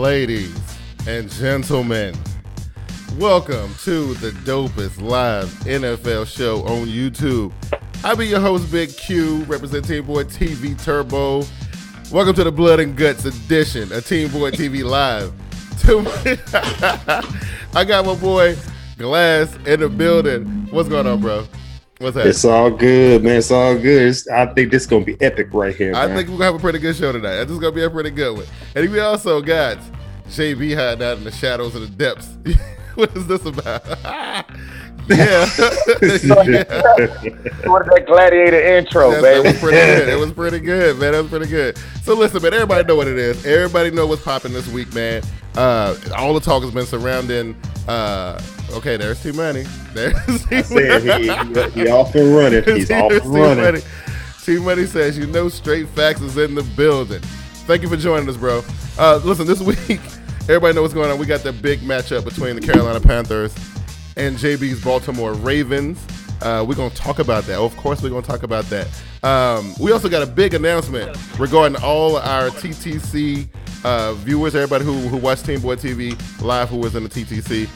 Ladies and gentlemen, welcome to the dopest live NFL show on YouTube. I'll be your host, Big Q, representing TeamBoydTV Turbo. Welcome to the Blood and Guts edition of TeamBoydTV Live. I got my boy Glass in the building. What's going on, bro? What's happening? It's all good, man. It's all good. I think this is going to be epic right here, man. I think we're going to have a pretty good show tonight. This is going to be a pretty good one. And we also got JB hiding out in the shadows of the depths. What is this about? Yeah. What is that gladiator intro, baby? It was pretty good. It was pretty good, man. It was pretty good. So listen, man, everybody know what it is. Everybody know what's popping this week, man. All the talk has been surrounding okay, there's T-Money. There's T-Money. He off and running. He's off and running. T-Money says, straight facts is in the building. Thank you for joining us, bro. Listen, this week, everybody know what's going on. We got the big matchup between the Carolina Panthers and JB's Baltimore Ravens. We're going to talk about that. Of course, we're going to talk about that. We also got a big announcement regarding all our TTC viewers, everybody who watched TeamBoydTV Live who was in the TTC.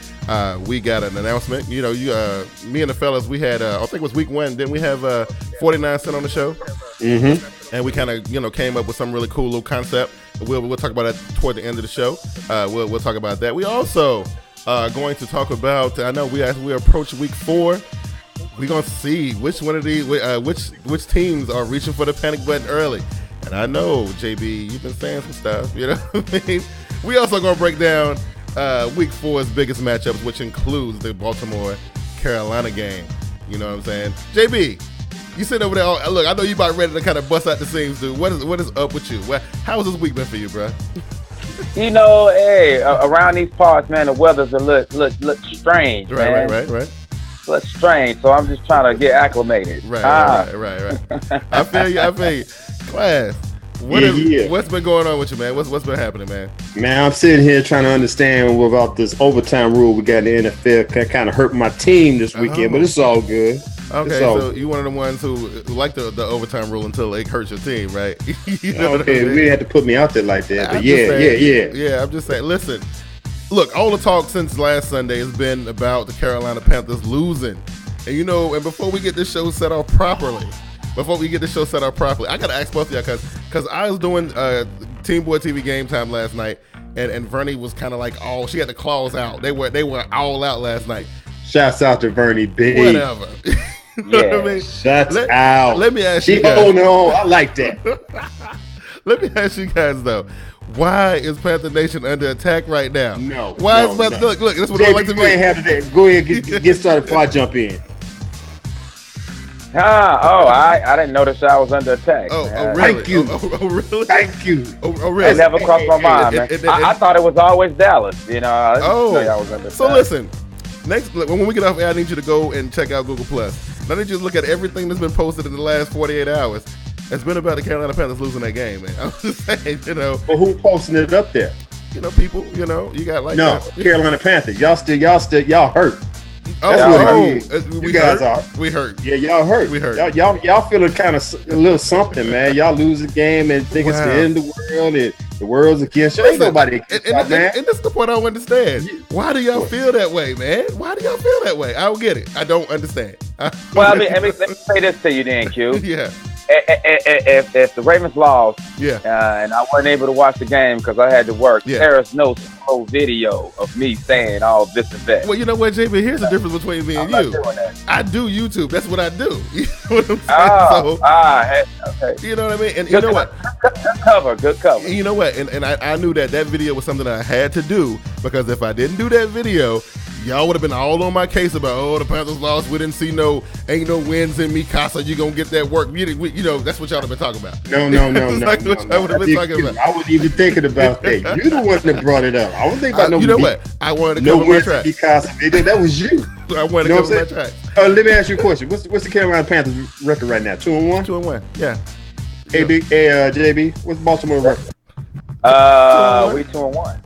We got an announcement. Me and the fellas, we had, I think it was week one, didn't we have 49 Cent on the show? Mm-hmm. And we kind of, came up with some really cool little concept. We'll talk about that toward the end of the show. We'll talk about that. We also going to talk about, I know we approach week 4. We're going to see which one of these, which teams are reaching for the panic button early. And I know, JB, you've been saying some stuff, you know what I mean? We also going to break down week 4's biggest matchups, which includes the Baltimore-Carolina game. You know what I'm saying? JB, you sitting over there, look, I know you about ready to kind of bust out the seams, dude. What is up with you? How has this week been for you, bro? Hey, around these parts, man, the weather's a look strange, man. Right. Look strange, so I'm just trying to get acclimated. Right. I feel you. Class, what's been going on with you, man? What's been happening, man? Man, I'm sitting here trying to understand about this overtime rule we got in the NFL. Kind of hurt my team this weekend, but it's all good. Okay, so you one of the ones who like the overtime rule until it hurts your team, right? You know what I mean? We didn't have to put me out there like that, but yeah. I'm just saying, listen, look, all the talk since last Sunday has been about the Carolina Panthers losing. And and before we get this show set off properly, I got to ask both of y'all because I was doing TeamBoydTV Game Time last night, and Vernie was kind of like, she had the claws out. They were all out last night. Shouts out to Vernie, big. Whatever. You know what I mean? Shouts out. Let me ask you guys. Oh, no, I like that. Let me ask you guys, though. Why is Panther Nation under attack right now? No. Why is Panther? Look, that's what I like to do. Go ahead, get started before I jump in. I didn't notice I was under attack. Oh, really? Thank you. Oh, really? Thank you. Oh, really? It never crossed my mind, man. I thought it was always Dallas. I didn't say I was under attack. So listen, next when we get off air, I need you to go and check out Google Plus. I need you to look at everything that's been posted in the last 48 hours. It's been about the Carolina Panthers losing that game, man. I'm just saying, But who posting it up there? People, you got like Carolina Panthers. Y'all hurt. We guys hurt? are. We hurt. Yeah, y'all hurt. We hurt. Y'all feeling kind of a little something, man. Y'all lose the game and think it's the end of the world and the world's against you. Ain't nobody against you, man. And this is the point I don't understand. Why do y'all feel that way, man? Why do y'all feel that way? I don't get it. I don't understand. Let me say this to you then, Q. Yeah. If the Ravens lost, and I wasn't able to watch the game because I had to work, there is no slow video of me saying all this and that. Well, you know what, JB? Here's the difference between me and you. I do YouTube. That's what I do. You know what I'm saying? Okay. You know what I mean? And good, you know what? Good cover. You know what? And I knew that video was something that I had to do because if I didn't do that video, y'all would have been all on my case about, the Panthers lost. We didn't see ain't no wins in me, Casa. You gonna get that work? That's what y'all have been talking about. No. I wasn't even thinking about that. You're the one that brought it up. I wasn't thinking about no. You know what? I wanted to cover my tracks. Because that was you. I wanted to cover my tracks. Let me ask you a question. What's the Carolina Panthers record right now? 2-1. 2-1. Yeah. Hey, JB. What's Baltimore record? We 2-1.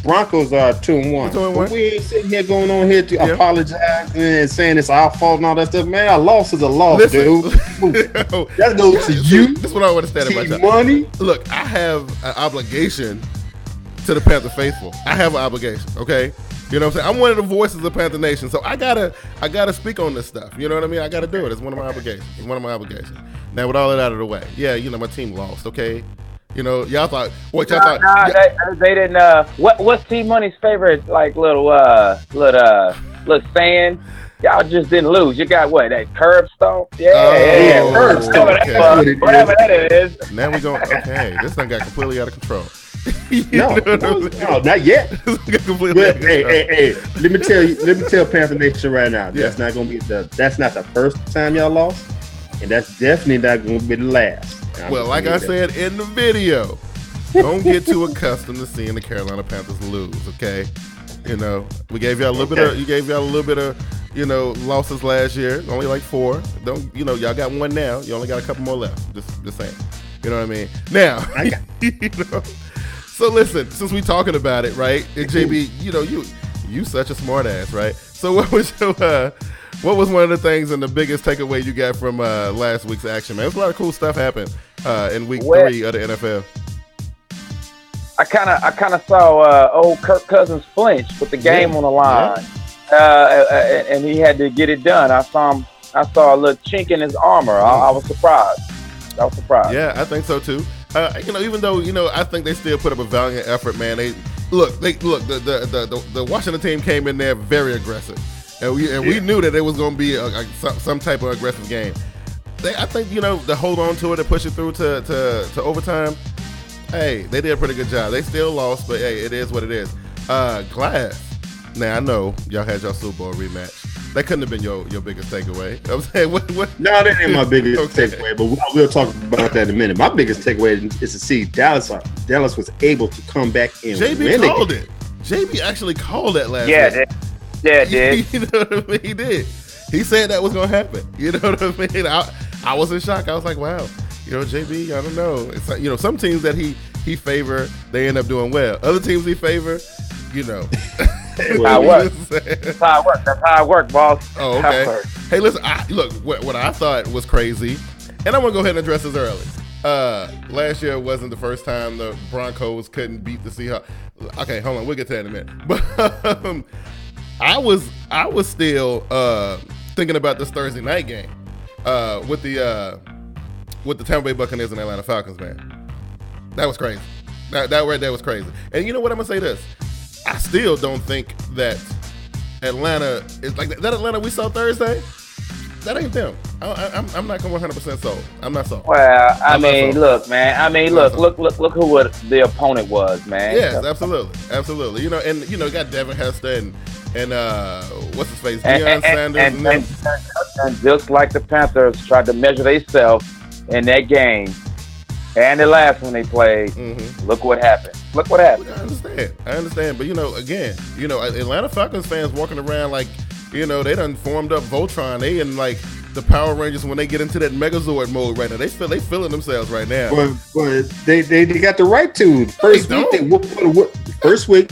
Broncos are 2-1. But we ain't sitting here going on here to apologize and saying it's our fault and all that stuff. Man, a loss is a loss, dude. That goes to you. That's what I understand about that. Money. Look, I have an obligation to the Panther faithful. I have an obligation, okay? You know what I'm saying? I'm one of the voices of Panther Nation, so I gotta speak on this stuff. You know what I mean? I gotta do it. It's one of my obligations. Now, with all that out of the way, yeah, my team lost, okay? Y'all thought, they didn't. What's Team Money's favorite, like, little saying? Y'all just didn't lose. You got what? That curb stomp? Yeah, curb stomp. Okay. Whatever that is. Now we going. Okay, this thing got completely out of control. No, not yet. Hey, let me tell Panther Nation right now. That's not gonna be that's not the first time y'all lost, and that's definitely not gonna be the last. Well, like I said in the video, don't get too accustomed to seeing the Carolina Panthers lose. Okay, we gave y'all a little bit of. You gave y'all a little bit of. Losses last year, only like 4. Y'all got 1 now. You only got a couple more left. Just saying. You know what I mean? Now, So listen, since we talking about it, right? And JB, you such a smart ass, right? So what was one of the things and the biggest takeaway you got from last week's action, man? There's a lot of cool stuff happened in week 3 of the NFL. I kind of saw old Kirk Cousins flinch with the game on the line. Yeah. And he had to get it done. I saw a little chink in his armor. I was surprised. Yeah, I think so too. Even though I think they still put up a valiant effort, man. The Washington team came in there very aggressive, and we knew that it was going to be some type of aggressive game. I think to hold on to it and push it through to overtime. Hey, they did a pretty good job. They still lost, but hey, it is what it is. Glass. Now, I know y'all had your Super Bowl rematch. That couldn't have been your biggest takeaway. I'm saying, what? No, that ain't my biggest takeaway, but we'll talk about that in a minute. My biggest takeaway is to see Dallas was able to come back and win. JB called it. JB actually called that last week. Yeah, did. You know what I mean? He did. He said that was going to happen. You know what I mean? I was in shock. I was like, wow. JB, I don't know. It's like, some teams that he favor, they end up doing well. Other teams he favor, That's how it works, boss. Oh, okay. Hey, listen, what I thought was crazy, and I'm going to go ahead and address this early. Last year wasn't the first time the Broncos couldn't beat the Seahawks. Okay, hold on. We'll get to that in a minute. But I was still thinking about this Thursday night game with the Tampa Bay Buccaneers and Atlanta Falcons, man. That was crazy. That right there was crazy. And you know what? I'm going to say this. I still don't think that Atlanta is like that Atlanta we saw Thursday. That ain't them. I'm not 100% sold. I'm not sold. Well, look, man. Look who the opponent was, man. Yes, absolutely. And got Devin Hester and what's his face, Deion Sanders, and just like the Panthers tried to measure themselves in that game. And the last one they played, Look what happened. I understand. But, again, Atlanta Falcons fans walking around like, they done formed up Voltron. They in, like, the Power Rangers when they get into that Megazord mode right now. They feeling themselves right now. But they got the right to. First week,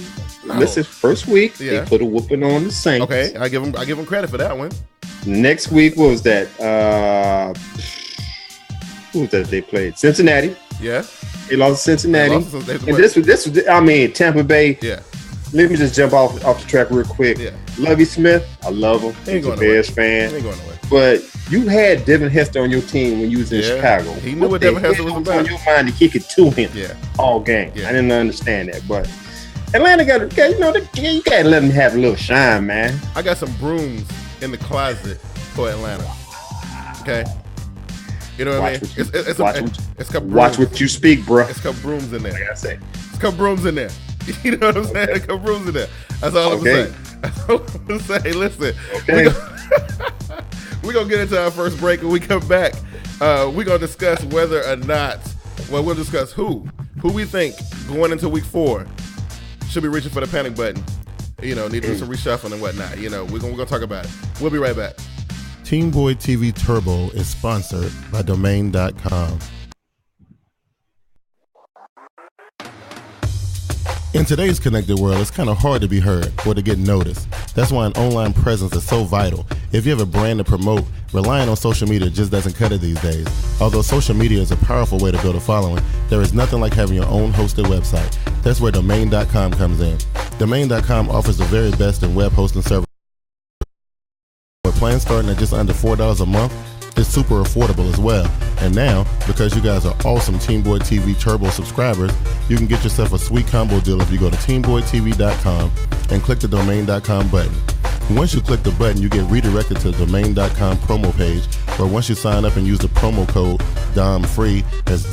they put a whooping on the Saints. Okay, I give them credit for that one. Next week, what was that? Who was that they played? Cincinnati. Yeah. They lost to Cincinnati. And this was Tampa Bay. Yeah. Let me just jump off the track real quick. Yeah. Lovie Smith, I love him. He's a Bears fan. He ain't going nowhere. But you had Devin Hester on your team when you was in Chicago. He knew what Devin Hester was about. On your mind to kick it to him all game. Yeah. I didn't understand that. But Atlanta you gotta let them have a little shine, man. I got some brooms in the closet for Atlanta. Okay. You know what I mean? Watch what you speak, bro. It's a couple brooms in there. Like I say. It's a couple brooms in there. You know what I'm saying? A couple brooms in there. That's all I'm going to say. Listen. Okay. We're going to get into our first break. When we come back, we're going to discuss whether or not, we'll discuss who we think going into week 4 should be reaching for the panic button. Need to do some reshuffling and whatnot. We're going to talk about it. We'll be right back. TeamBoydTV Turbo is sponsored by Domain.com. In today's connected world, it's kind of hard to be heard or to get noticed. That's why an online presence is so vital. If you have a brand to promote, Relying on social media just doesn't cut it these days. Although social media is a powerful way to build a following, there is nothing like having your own hosted website. That's where Domain.com comes in. Domain.com offers the very best in web hosting service. With plans starting at just under $4 a month, it's super affordable as well. And now, because you guys are awesome TeamBoydTV Turbo subscribers, you can get yourself a sweet combo deal if you go to TeamBoydTV.com and click the Domain.com button. Once you click the button, you get redirected to the Domain.com promo page, where once you sign up and use the promo code DOMFREE, that's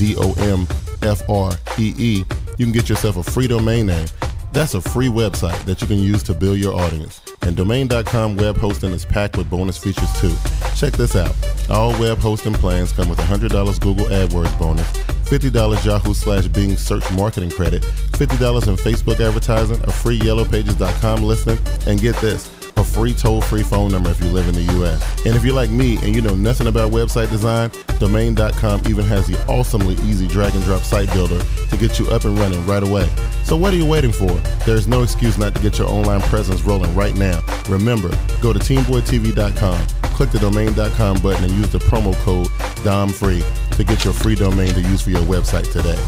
DOMFREE, you can get yourself a free domain name. That's a free website that you can use to build your audience. And Domain.com web hosting is packed with bonus features too. Check this out. All web hosting plans come with $100 Google AdWords bonus, $50 Yahoo/Bing search marketing credit, $50 in Facebook advertising, a free YellowPages.com listing, and get this, a free toll-free phone number if you live in the U.S. And if you're like me and you know nothing about website design, Domain.com even has the awesomely easy drag-and-drop site builder to get you up and running right away. So what are you waiting for? There's no excuse not to get your online presence rolling right now. Remember, go to TeamBoydTV.com, click the Domain.com button, and use the promo code DOMFREE to get your free domain to use for your website today.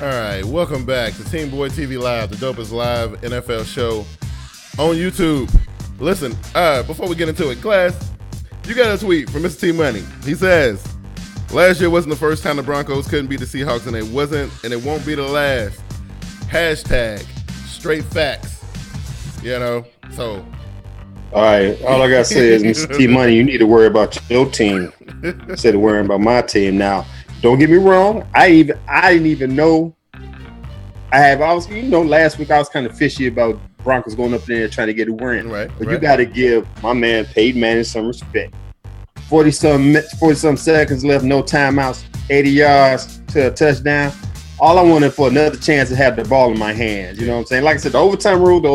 All right, welcome back to Team Boyd TV Live, the dopest live NFL show on YouTube. Listen, before we get into it, class, you got a tweet from Mr. T Money. He says, last year wasn't the first time the Broncos couldn't beat the Seahawks, and it wasn't, and it won't be the last. Hashtag straight facts. You know, so. All right, all I gotta say is, Mr. T Money, you need to worry about your team instead of worrying about my team. Now, don't get me wrong. I didn't even know. Last week I was kind of fishy about Broncos going up there trying to get a win. Right. But you got to give my man Peyton Manning some respect. 40-some seconds left, no timeouts, 80 yards to a touchdown. All I wanted for another chance to have the ball in my hands. You know what I'm saying? Like I said, the overtime rule. The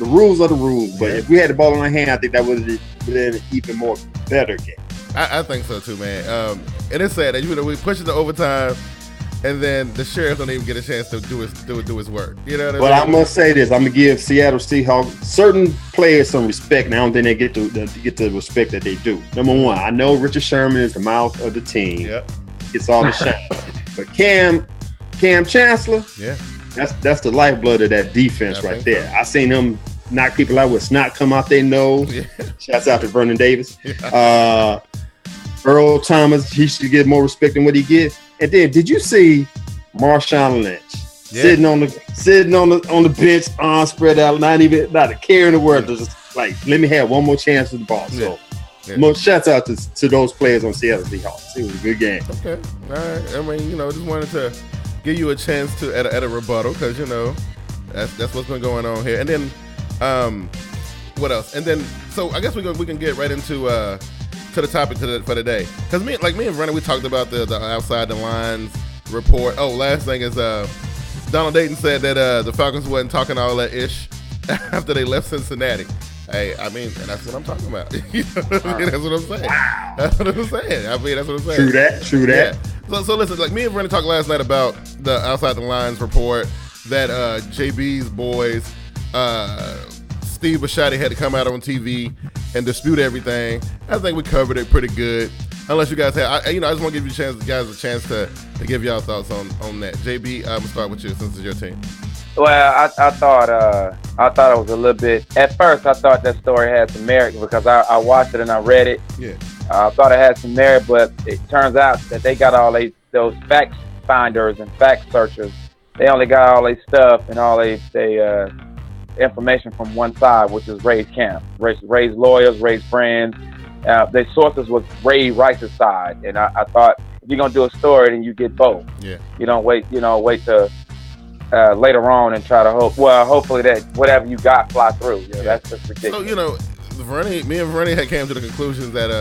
rules are the rules. But if we had the ball in our hand, I think that would have been an even more better game. I think so too, man. And it's sad that we push it to overtime, and then the sheriff don't even get a chance to do his work. You know what I mean? But I must say this: I'm gonna give Seattle Seahawks certain players some respect, and I don't think they get the respect that they do. Number one, I know Richard Sherman is the mouth of the team. Yep. It's all the shine. But Cam Chancellor, yeah, that's the lifeblood of that defense right there. So. I seen him knock people out with snot come out their nose. Yeah. Shouts out to Vernon Davis. Yeah. Earl Thomas, he should get more respect than what he gets. And then, did you see Marshawn Lynch sitting on the bench, arms spread out, not a care in the world, just like, let me have one more chance with the ball. So, most shouts out to those players on Seattle Seahawks. It was a good game. Okay, all right. I mean, just wanted to give you a chance to at a rebuttal, because that's what's been going on here. And then, what else? And then, so I guess we can get right into the topic for today, because me and Brennan, we talked about the outside the lines report. Oh, last thing is Donald Dayton said that the Falcons wasn't talking all that ish after they left Cincinnati. Hey, I mean, and that's what I'm talking about. You know what I mean? That's what I'm saying. Wow. That's what I'm saying. I mean, that's what I'm saying. True that. Yeah. So listen, like me and Brennan talked last night about the outside the lines report that JB's boys, Steve Bisciotti, had to come out on TV and dispute everything. I think we covered it pretty good. Unless you guys have, I just want to give you guys a chance to give y'all thoughts on that. JB, I'm gonna start with you since it's your team. Well, I thought it was a little bit. At first, I thought that story had some merit because I watched it and I read it. Yeah. I thought it had some merit, but it turns out that they got all those fact finders and fact searchers. They only got all their stuff and all they information from one side, which is Ray's camp. Ray's lawyers, Ray's friends. Their sources was Ray Rice's side, and I thought if you're gonna do a story, then you get both. Yeah. You don't wait to later on and try to hopefully that whatever you got fly through. That's just ridiculous. So me and Vernie had came to the conclusion that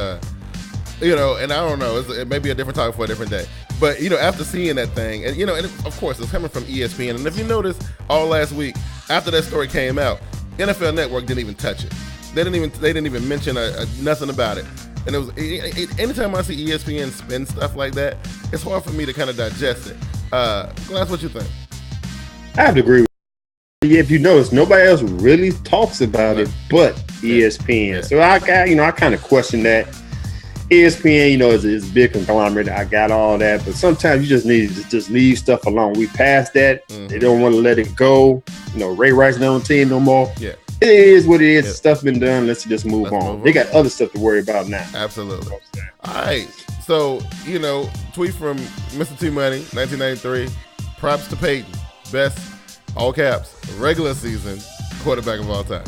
and I don't know, it may be a different topic for a different day. But after seeing that thing, and and of course it's coming from ESPN, and if you notice, all last week after that story came out, NFL Network didn't even touch it. They didn't even mention nothing about it. And it was anytime I see ESPN spin stuff like that, it's hard for me to kind of digest it. Glass, what you think? I have to agree with you. If you notice, nobody else really talks about it, but ESPN. Yeah. So I kind of question that. ESPN, is a big conglomerate. I got all that, but sometimes you just need to just leave stuff alone. We passed that. They don't want to let it go. Ray Rice not on the team no more. Yeah. It is what it is. Yeah. Stuff been done. Let's just move on. They got other stuff to worry about now. Absolutely. All right. So, tweet from Mr. T Money, 1993. Props to Peyton. Best, all caps, regular season quarterback of all time.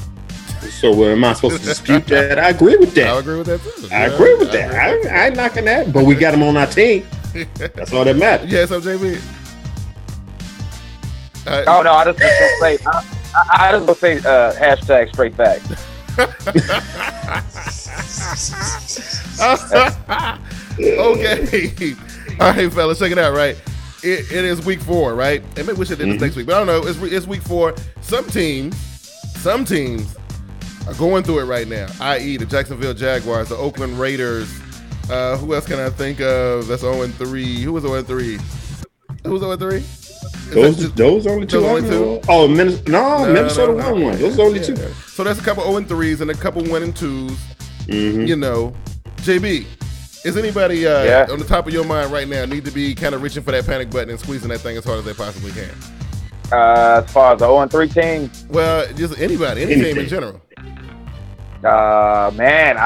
So am I supposed to dispute that? I agree with that. I agree with that too. I agree with that. I ain't knocking that, but we got him on our team. That's all that matters. Yeah, so JB. Oh no, I just gonna say. I just gonna say hashtag straight facts. Okay. All right, fellas, check it out. Right, it is week 4, right? And maybe we should do this next week, but I don't know. It's week 4. Some teams are going through it right now, i.e. the Jacksonville Jaguars, the Oakland Raiders. Who else can I think of that's 0-3? Who was 0-3? Who's 0-3? Those only two. Oh, Minnesota won one. Those only two. So that's a couple 0-3s and a couple 1-2s. JB, is anybody on the top of your mind right now need to be kind of reaching for that panic button and squeezing that thing as hard as they possibly can? As far as the 0-3 team? Well, just anybody, any team in general. Man,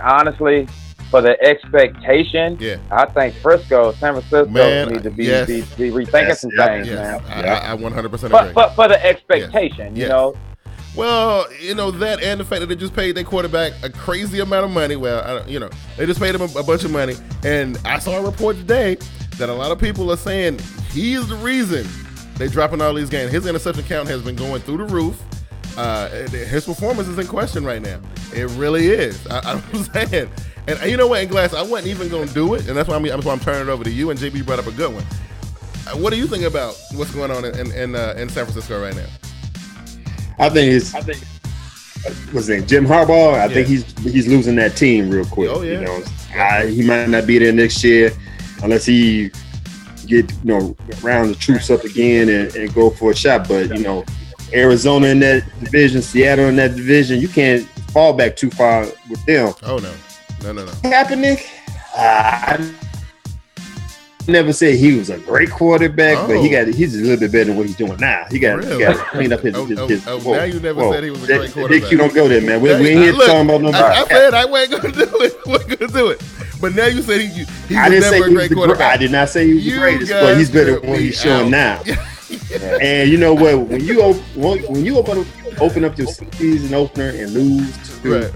honestly, for the expectation, I think San Francisco need to be rethinking some things, man. I 100% agree. But for the expectation, you know. Well, that and the fact that they just paid their quarterback a crazy amount of money. Well, they just paid him a bunch of money. And I saw a report today that a lot of people are saying he is the reason they're dropping all these games. His interception count has been going through the roof. His performance is in question right now. It really is. I'm saying. And you know what, in Glass, I wasn't even going to do it. And that's why I'm turning it over to you. And JB brought up a good one. What do you think about what's going on in San Francisco right now? I think what's his name, Jim Harbaugh. I think he's losing that team real quick. Oh yeah. He might not be there next year unless he get round the troops up again and go for a shot. But Arizona in that division, Seattle in that division, you can't fall back too far with them. Oh no. Kaepernick, I never said he was a great quarterback, but he's a little bit better than what he's doing now. He got to clean up his. Now you never said he was a great quarterback. You don't go there, man. We ain't here talking about nobody. I said I wasn't going to do it. Wasn't going to do it. But now you said he was never a great quarterback. I did not say he was the greatest, but he's better than what he's showing now. And you know what? When you open up your season opener and lose to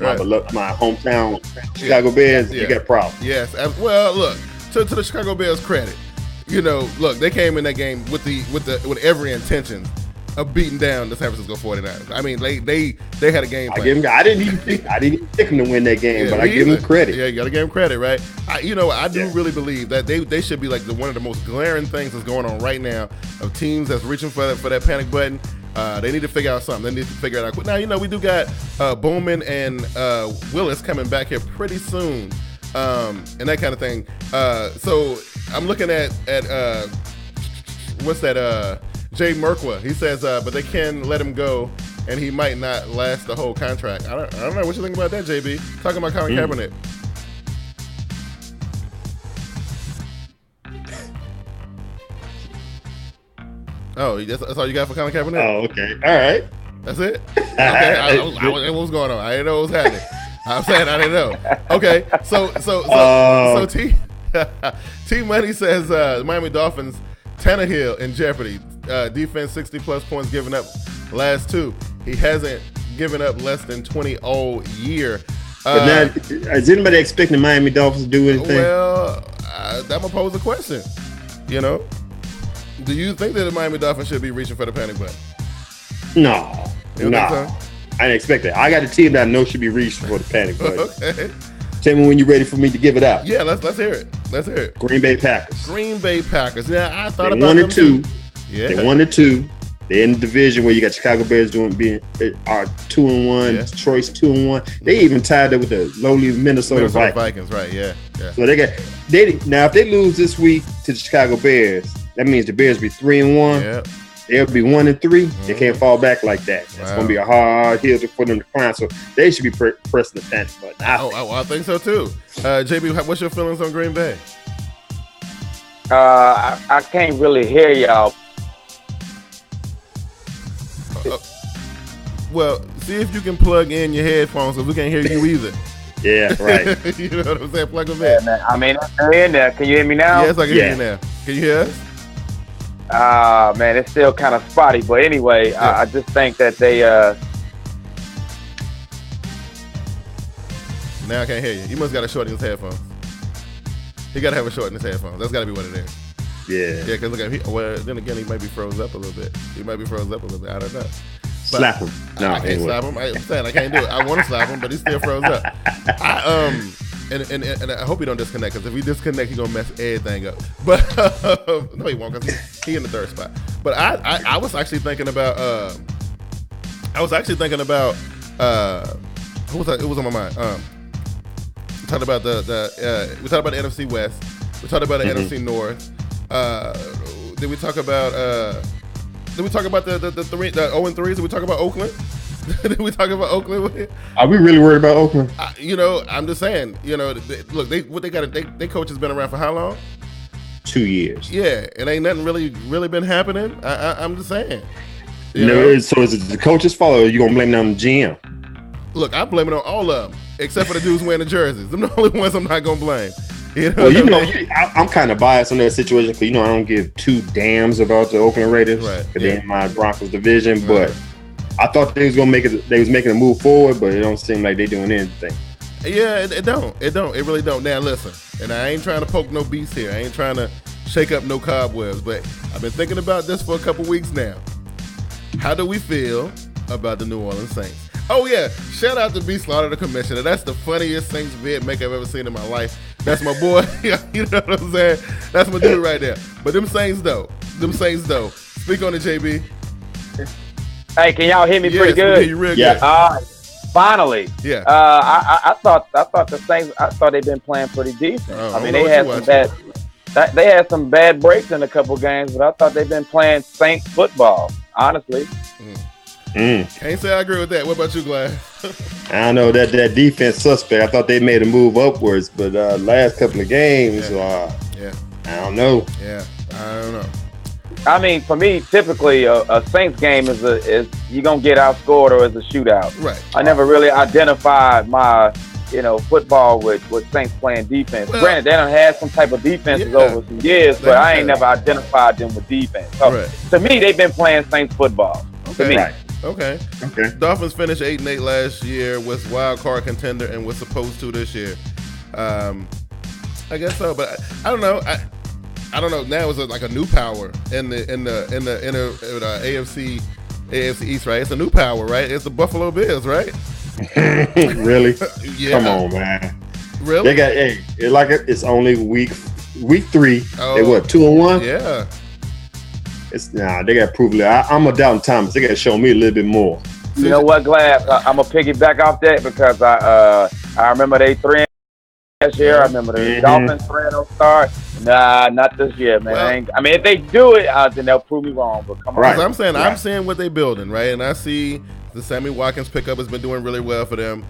my hometown Chicago Bears, you got a problem. Yes. Well, look, to the Chicago Bears' credit, look, they came in that game with every intention of beating down the San Francisco 49ers. I mean, they had a game plan. I didn't even pick them to win that game, but I give them credit. Yeah, you got to give them credit, right? I do really believe that they should be like one of the most glaring things that's going on right now of teams that's reaching for that panic button. They need to figure out something. They need to figure it out. Now, we do got Bowman and Willis coming back here pretty soon, and that kind of thing. So I'm looking at what's that? Jay Merkwa. He says, but they can let him go, and he might not last the whole contract. I don't know. What you think about that, JB? Talking about Colin Kaepernick. Oh, that's all you got for Colin Kaepernick? Oh, okay. All right. That's it? Okay. What was going on? I didn't know what was happening. I'm saying I didn't know. Okay. So T Money says the Miami Dolphins, Tannehill in jeopardy. Defense 60-plus points given up last 2. He hasn't given up less than 20 all year. But now, is anybody expecting the Miami Dolphins to do anything? Well, I'm going to pose a question. Do you think that the Miami Dolphins should be reaching for the panic button? No. So? I didn't expect that. I got a team that I know should be reaching for the panic button. Okay. Tell me when you're ready for me to give it out. Yeah, let's hear it. Let's hear it. Green Bay Packers. Yeah, I thought they about them 1-2. Yeah. They 1-2. They're in the division where you got Chicago Bears being 2-1. Yeah. Detroit's 2-1. They even tied up with the lowly Minnesota Vikings, right? Yeah. So now if they lose this week to the Chicago Bears, that means the Bears be 3-1. Yeah. They'll be 1-3. They can't fall back like that. That's going to be a hard hill for them to climb. So they should be pressing the panic button. I think so too. JB, what's your feelings on Green Bay? I can't really hear y'all. Well, see if you can plug in your headphones because we can't hear you either. Yeah, right. You know what I'm saying? Plug them in. Man, I mean, I'm in there. Can you hear me now? Yes, I can hear you now. Can you hear us? Man, it's still kind of spotty. But anyway, I just think that they... Now I can't hear you. You must got a short in his headphones. He got to have a short in his headphones. That's got to be what it is. Yeah. Yeah, because look at him. Well, then again, he might be froze up a little bit. I don't know. But slap him. No, I can't slap him. I'm saying I can't do it. I want to slap him, but he's still froze up. And I hope he don't disconnect, because if he disconnect, he's gonna mess everything up. But no, he won't, because he in the third spot. But I was actually thinking about who was that? It was on my mind. We talked about the NFC West. We talked about the NFC North. Did we talk about the 0-3s? Did we talk about Oakland? Did we talk about Oakland? Are we really worried about Oakland? I'm just saying. Look, they coach has been around for how long? 2 years. Yeah, and ain't nothing really been happening. I'm just saying. So is it the coach's fault, or are you gonna blame it on the GM? Look, I blame it on all of them, except for the dudes wearing the jerseys. Them the only ones I'm not gonna blame. I'm kind of biased on that situation because I don't give two damns about the Oakland Raiders. Right. They're in my Broncos division, but I thought they was gonna make it. They was making a move forward, but it don't seem like they doing anything. Yeah, it don't. It really don't. Now listen, and I ain't trying to poke no beast here. I ain't trying to shake up no cobwebs, but I've been thinking about this for a couple weeks now. How do we feel about the New Orleans Saints? Oh yeah, shout out to B. Slaughter, the commissioner. That's the funniest Saints vid make I've ever seen in my life. That's my boy. You know what I'm saying? That's my dude right there. But them Saints though. Speak on it, JB. Hey, can y'all hear me pretty good? We can hear you real good. Finally. Yeah. I thought the Saints. I thought they've been playing pretty decent. I mean, they had some bad breaks in a couple games, but I thought they've been playing Saints football. Honestly. Can't say I agree with that. What about you, Glad? I don't know, that defense suspect. I thought they made a move upwards, but last couple of games, I don't know. Yeah, I don't know. I mean, for me, typically a Saints game is you gonna get outscored or it's a shootout. Right. I never really identified my football with Saints playing defense. Well, granted, they done had some type of defenses over some years, but I ain't never identified them with defense. So to me, they've been playing Saints football. Okay. To me. Right. Okay. Dolphins finished 8-8 last year, was wild card contender, and was supposed to this year. I guess so, but I don't know. I don't know. Now it's like a new power in the AFC East, right? It's a new power, right? It's the Buffalo Bills, right? Really? Yeah. Come on, man. Really? They got it's only week 3. Oh, they what, 2-1? Yeah. They got to prove it. I'm a Doubting Thomas. They got to show me a little bit more. You know what, Glad? I'm gonna piggyback off that because I remember they 3 last year. I remember the Dolphins 3-0 start. Nah, not this year, man. Well, I mean, if they do it, then they'll prove me wrong. But come on, I'm saying what they building, right? And I see the Sammy Watkins pickup has been doing really well for them.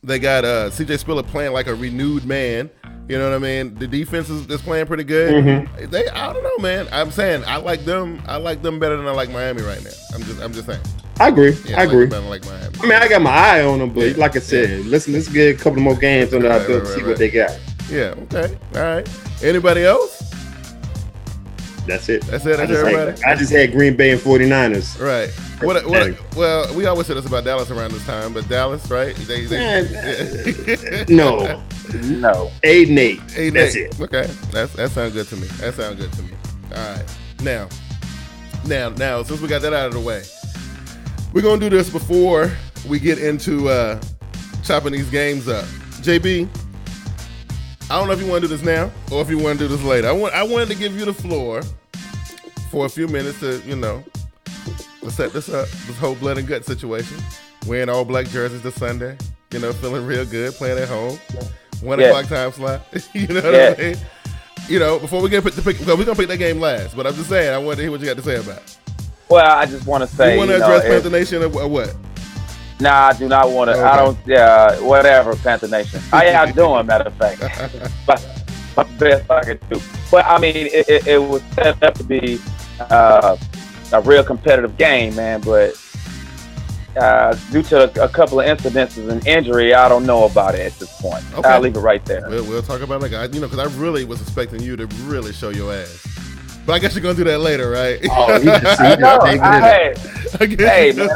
They got CJ Spiller playing like a renewed man. You know what I mean? The defense is playing pretty good. I don't know, man. I'm saying I like them. I like them better than I like Miami right now. I'm just saying. I agree. Yeah, I agree. Better than I like Miami. I mean, I got my eye on them, but like I said, let's get a couple more games under our belt to see what they got. Yeah. Okay. All right. Anybody else? That's it. That's everybody. I just had Green Bay and 49ers. Right. Well, we always say this about Dallas around this time, but Dallas, right? No. 8-8. That's it. Okay. That sounds good to me. All right. Now, since we got that out of the way, we're gonna do this before we get into chopping these games up. JB, I don't know if you want to do this now or if you want to do this later. I wanted to give you the floor for a few minutes to, to set this up, this whole blood and gut situation. Wearing all black jerseys this Sunday, feeling real good, playing at home. 1 o'clock time slot. You know what I mean? before we get to pick, we're gonna pick that game last. But I'm just saying, I want to hear what you got to say about it. Well, I just want to say, you want to address Panther Nation or what? Nah, I do not want to. Okay. I don't. Whatever, Panther Nation. How y'all doing? Matter of fact, my best I can do. But I mean, it was set up to be a real competitive game, man. But due to a couple of incidences and injury, I don't know about it at this point. Okay. I'll leave it right there. We'll talk about it, because I really was expecting you to really show your ass. But I guess you're gonna do that later, right? Oh, hey, man,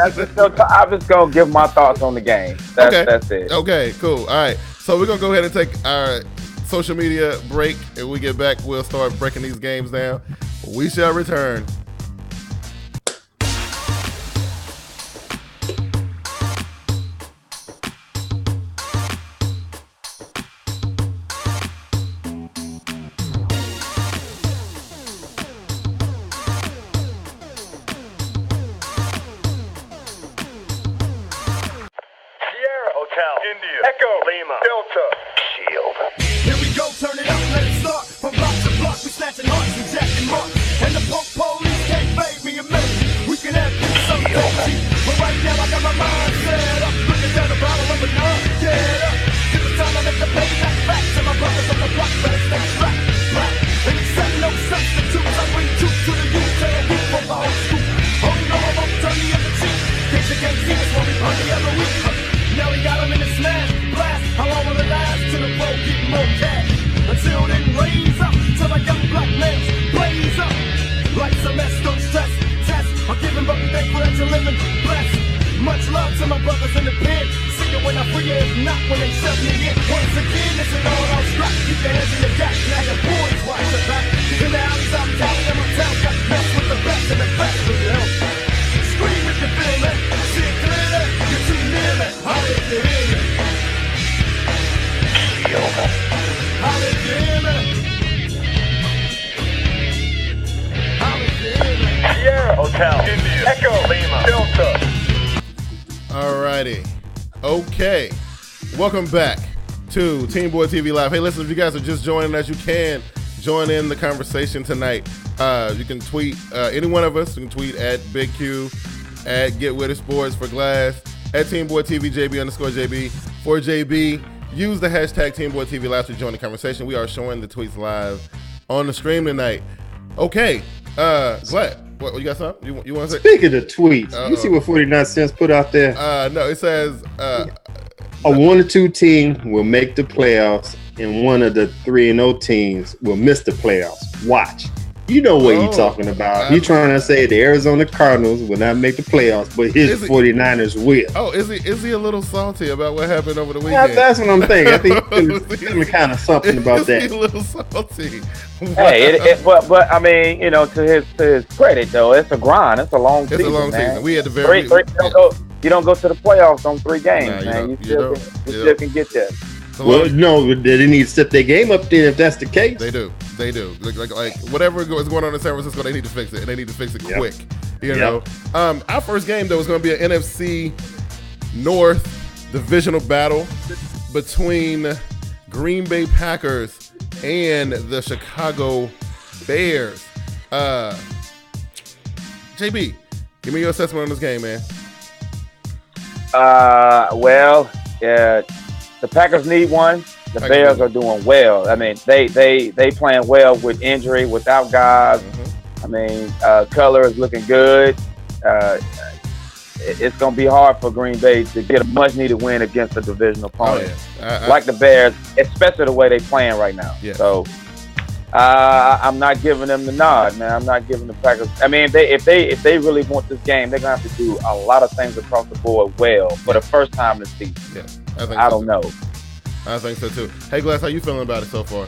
I'm just gonna give my thoughts on the game. That's it. Okay, cool. All right, so we're gonna go ahead and take our social media break, and when we get back, we'll start breaking these games down. We shall return. Okay, welcome back to TeamBoydTV Live. Hey, listen, if you guys are just joining us, you can join in the conversation tonight. You can tweet any one of us. You can tweet at Big Q, at Get With It Sports for Glass, at TeamBoydTV, JB_JB for JB. Use the hashtag TeamBoydTV Live to join the conversation. We are showing the tweets live on the stream tonight. Okay, Glad. What, you got something? You want to say? Speaking of tweets, you see what 49 Cents put out there? No, it says a 1-2 team will make the playoffs, and one of the 3-0 teams will miss the playoffs. Watch. You know what you're talking about. You're trying to say the Arizona Cardinals will not make the playoffs, but his 49ers will. Oh, is he a little salty about what happened over the weekend? Yeah, that's what I'm thinking. I think he's feeling kind of something about that. He's a little salty. Hey, but I mean, you know, to his credit though, it's a grind. It's a long season. It's a long season. We had the you don't go to the playoffs on 3 games, man. You still can get there. Well, no, they need to step their game up there if that's the case. They do. Like whatever is going on in San Francisco, they need to fix it, and they need to fix it quick. You know, our first game though is going to be an NFC North divisional battle between Green Bay Packers and the Chicago Bears. JB, give me your assessment on this game, man. The Packers need one. The Bears are doing well. I mean, they playing well with injury, without guys. I mean, color is looking good. It's going to be hard for Green Bay to get a much-needed win against a division opponent like the Bears, especially the way they're playing right now. Yeah. So I'm not giving them the nod, man. I'm not giving the Packers. I mean, if they really want this game, they're going to have to do a lot of things across the board well for the first time this season. Yeah. I don't know. I think so too. Hey, Glass, how you feeling about it so far?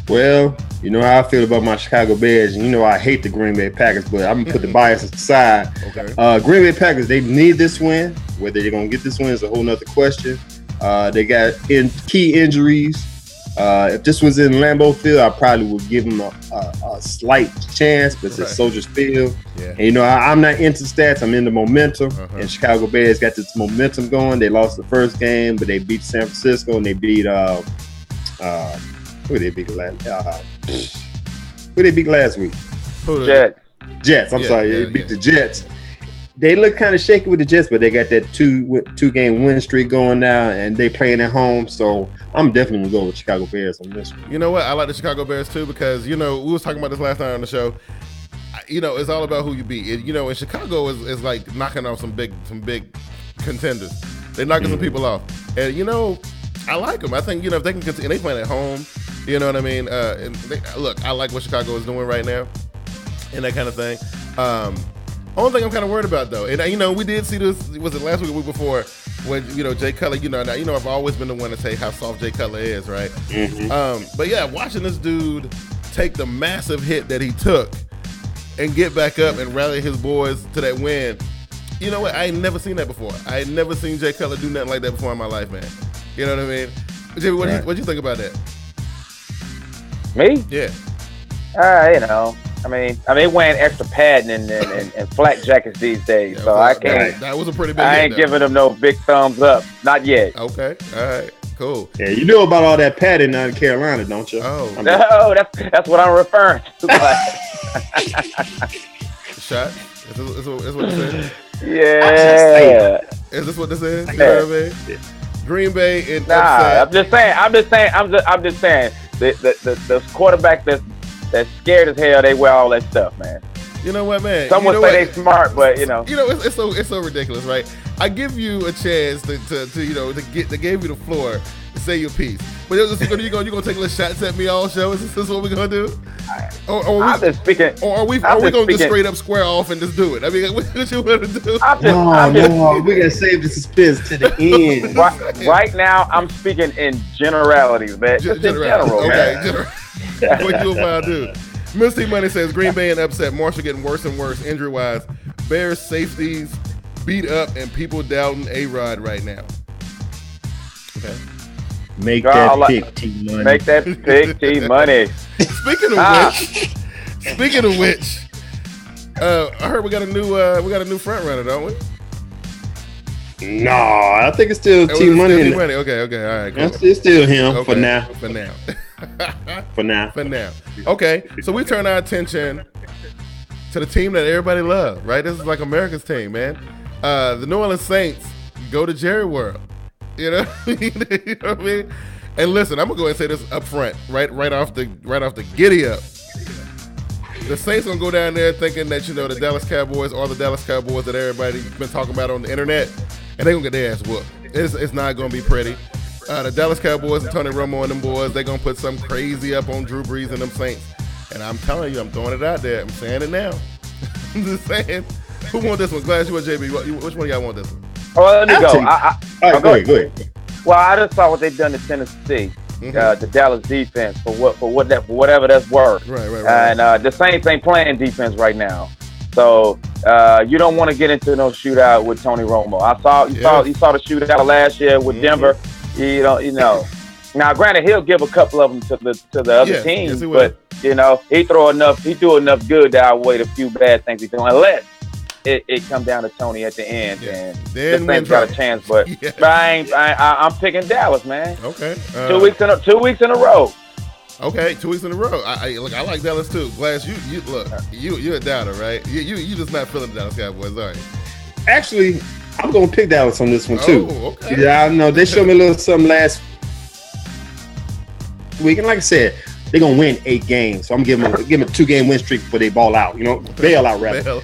Well, you know how I feel about my Chicago Bears. You know I hate the Green Bay Packers, but I'm gonna put the bias aside. Okay. Green Bay Packers, they need this win. Whether they're gonna get this win is a whole nother question. They got key injuries. If this was in Lambeau Field, I probably would give them a slight chance, but it's Soldiers Field. Yeah. And you know, I'm not into stats. I'm into momentum. And Chicago Bears got this momentum going. They lost the first game, but they beat San Francisco and they beat Who they beat last week? Jets. I'm sorry. They beat the Jets. They look kind of shaky with the Jets, but they got that two-game win streak going now, and they playing at home. So I'm definitely going to go with Chicago Bears on this one. You know what? I like the Chicago Bears too because, we was talking about this last night on the show. It's all about who you beat. And Chicago is like knocking off some big contenders. They're knocking some people off. And, I like them. I think, if they can continue, they playing at home, you know what I mean? Look, I like what Chicago is doing right now and that kind of thing. Only thing I'm kind of worried about, though, and, we did see this, was it last week or the week before, when, Jay Cutler, I've always been the one to say how soft Jay Cutler is, right? Mm-hmm. But, yeah, watching this dude take the massive hit that he took and get back up and rally his boys to that win, you know what? I ain't never seen that before. I ain't never seen Jay Cutler do nothing like that before in my life, man. You know what I mean? Jimmy, what do you think about that? Me? Yeah. I mean, wearing extra padding and flak jackets these days, so I can't. That was a pretty big. I ain't giving them no big thumbs up, not yet. Okay, all right, cool. Yeah, you know about all that padding out in Carolina, don't you? Oh, no, that's what I'm referring to. Shot. Is what this is? Yeah. Is this what this is? You know what I mean? Yeah. Green Bay and I'm just saying. The quarterback that's scared as hell, they wear all that stuff, man. You know what, man? Some would say they smart, but it's so ridiculous, right? I give you a chance to give you the floor to say your piece, but you're gonna take little shots at me all show. Is this what we're gonna do? I'm just speaking. Or are we gonna just straight up square off and just do it? I mean, what you want to do? No, we're gonna save the suspense to the end. Right now, I'm speaking in generalities, man. Just in general. Okay. What you about to do? Misty Money says Green Bay and upset. Marshall getting worse and worse injury wise. Bears safeties beat up and people doubting A-Rod right now. Okay. Make that pick, T-Money. Make that pick, T-Money. Speaking of which, I heard we got a new front runner, don't we? No, I think it's still T-Money. Okay, all right, cool. It's still him for now. For now. Okay, so we turn our attention to the team that everybody loves, right? This is like America's team, man. The New Orleans Saints go to Jerry World. You know what I mean? And listen, I'm gonna go ahead and say this up front, right off the giddy up. The Saints gonna go down there thinking that the Dallas Cowboys are the Dallas Cowboys that everybody's been talking about on the internet, and they gonna get their ass whooped. It's not gonna be pretty. The Dallas Cowboys and Tony Romo and them boys, they gonna put some crazy up on Drew Brees and them Saints. And I'm telling you, I'm throwing it out there. I'm saying it now. I'm just saying. Who want this one? Glass, you or JB? Which one of y'all want this one? Oh, let me go. All right, go ahead. Well, I just saw what they've done to Tennessee, the Dallas defense, for whatever that's worth. Right. And the Saints ain't playing defense right now, so you don't want to get into no shootout with Tony Romo. You saw the shootout last year with Denver. You know. Now, granted, he'll give a couple of them to the other teams, but he do enough good to outweigh the few bad things he's doing, unless it come down to Tony at the end, and the Saints got a chance. But I'm picking Dallas, man. Okay, 2 weeks in a row. Okay, 2 weeks in a row. I like Dallas too. Glass, you're a doubter, right? You just not feeling the Dallas Cowboys, all right? Actually, I'm gonna pick Dallas on this one too. Oh, okay. Yeah, I know they showed me a little something last week, and like I said, they're gonna win 8 games. So I'm giving them a 2-game win streak before they bail out rather.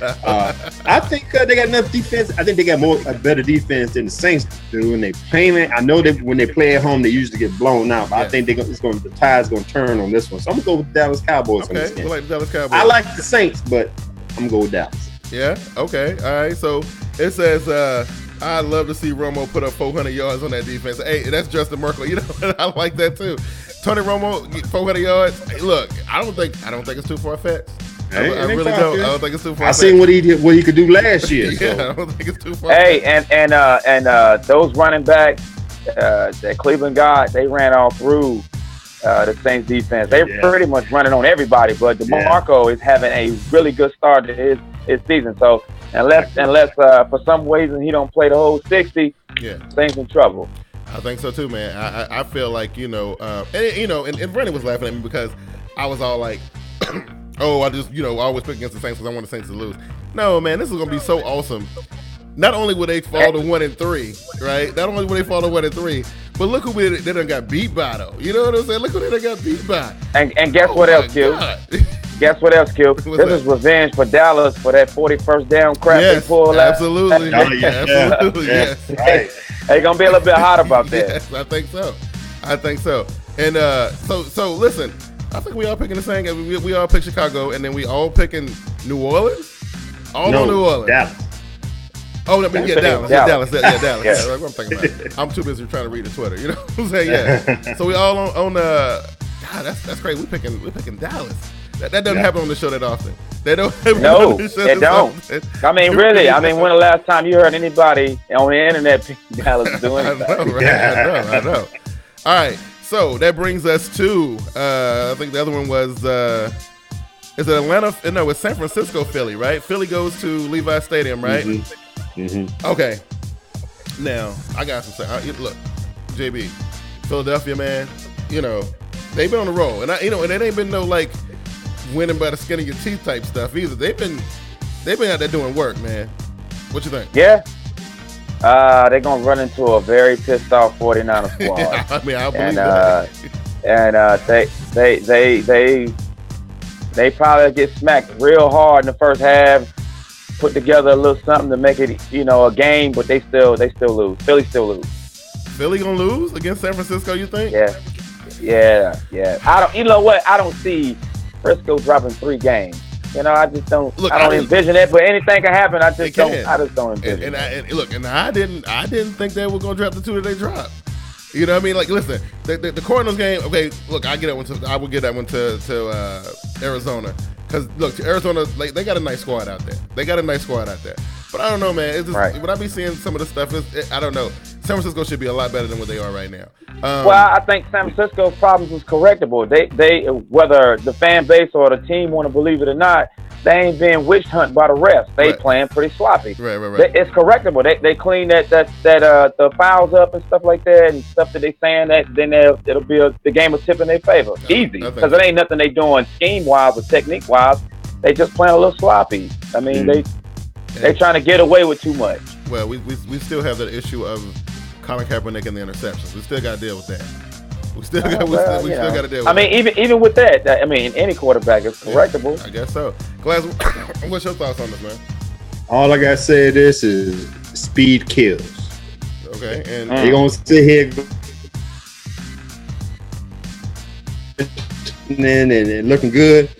I think they got enough defense. I think they got a better defense than the Saints do, and they playing it. I know that when they play at home, they usually get blown out. But I think the tide's gonna turn on this one. So I'm gonna go with the Dallas Cowboys on this game. Like the Dallas Cowboys. I like the Saints, but I'm gonna go with Dallas. Yeah. Okay. All right. So it says I'd love to see Romo put up 400 yards on that defense. Hey, that's Justin Merkel. I like that too. Tony Romo, 400 yards. Hey, look, I don't think it's too far fetched. I really don't. I don't think it's too far fetched. I seen what he could do last year. Yeah, so. I don't think it's too far. Hey, and those running backs that Cleveland got, they ran all through the Saints defense. They're pretty much running on everybody, but DeMarco is having a really good start to his season. So unless for some reason he don't play the whole 60, Saints in trouble. I think so too, man. I feel like, and Brandon was laughing at me because I was all like, oh, I just, I always pick against the Saints because I want the Saints to lose. No, man, this is going to be so awesome. Not only will they fall to 1-3, right? Not only will they fall to 1-3, but look who they done got beat by, though. You know what I'm saying? Look who they done got beat by. And guess what else, Q? Guess what else, Q? This is revenge for Dallas for that 41st down crap they pulled out. Absolutely. Absolutely. Yes. Right. They're going to be a little bit hot about that. Yes, I think so. And so listen, I think we all picking the same. We all pick Chicago, and then we all picking New Orleans? On New Orleans. Dallas. Oh, Dallas. Yeah, Dallas. Yeah. That's what I'm thinking about. I'm too busy trying to read the Twitter. You know what I'm saying? Yeah. So we all on God, that's crazy. We picking Dallas. That doesn't happen on the show that often. They don't. No, it don't. I mean, really. I mean, when the last time you heard anybody on the internet pick Dallas doing anything? I know, right? I know. All right. So that brings us to I think the other one was is it Atlanta? No, it's San Francisco, Philly, right? Philly goes to Levi Stadium, right? Mm-hmm. Okay. Now I got some. Look, JB, Philadelphia, man. They've been on the roll, and and it ain't been no like winning by the skin of your teeth type stuff either. They've been out there doing work, man. What you think? Yeah. They're gonna run into a very pissed off 49ers squad. Yeah, I mean, I believe that. And they probably get smacked real hard in the first half. Put together a little something to make it, a game, but they still lose. Philly still lose. Philly gonna lose against San Francisco? You think? Yeah. I don't. You know what? I don't see Frisco dropping 3 games. I just don't. Look, I don't envision it, but anything can happen. I just don't envision it. And I didn't think they were gonna drop the 2 that they dropped. You know what I mean? Like, listen, the Cardinals game. Okay, look, I will get that one to Arizona because look, Arizona, like, they got a nice squad out there. But I don't know, man. It's just, right. When I be seeing some of the stuff, I don't know. San Francisco should be a lot better than what they are right now. Well, I think San Francisco's problems is correctable. They whether the fan base or the team want to believe it or not, they ain't being witch hunt by the refs. They playing pretty sloppy. Right. It's correctable. They clean the fouls up and stuff like that, and stuff that they saying that then it'll be the game will tip in their favor. Easy, because it ain't nothing they doing scheme wise or technique wise. They just playing a little sloppy. I mean, they trying to get away with too much. Well, we still have that issue of Colin Kaepernick and the interceptions. We still got to deal with that. We still got to deal with that. I mean, even with that, I mean, any quarterback is correctable. Yeah, I guess so. Glass, what's your thoughts on this, man? All I got to say to this is speed kills. Okay. And they're going to sit here and looking good.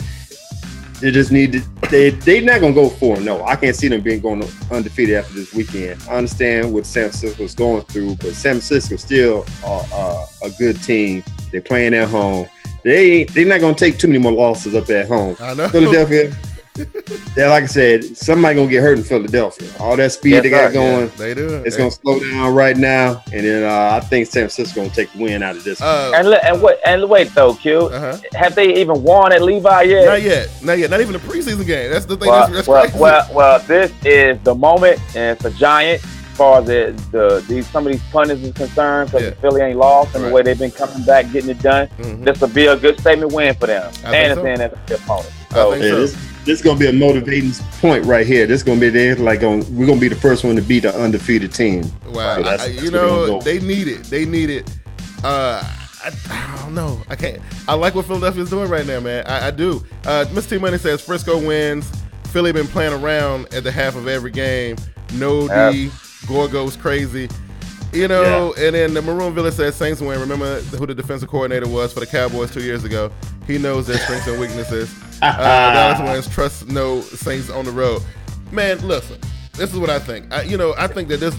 They just need to. They're not gonna go 4-0. I can't see them going undefeated after this weekend. I understand what San Francisco's going through, but San Francisco's still a good team. They're playing at home. They're not gonna take too many more losses up at home. I know. Philadelphia. Like I said, somebody gonna get hurt in Philadelphia. All that speed they got going, they do. It's gonna slow down right now, and then I think San Francisco gonna take the win out of this. And wait though, Q. Have they even won at Levi yet? Not yet. Not even a preseason game. That's the thing. That's crazy. Well, this is the moment, and it's a giant as far as some of these pundits is concerned, because Philly ain't lost, and the way they've been coming back, getting it done. This will be a good statement win for them, and it's an NFL opponent. So. This is going to be a motivating point right here. This is going to be we're going to be the first one to beat an undefeated team. Wow. They need it. I don't know. I can't. I like what Philadelphia's doing right now, man. I do. Mr. T Money says Frisco wins. Philly been playing around at the half of every game. No D. Gore goes crazy. And then the Maroon Village says Saints win. Remember who the defensive coordinator was for the Cowboys 2 years ago. He knows their strengths and weaknesses. Dallas wins. Trust no Saints on the road. Man, listen. This is what I think. I think that this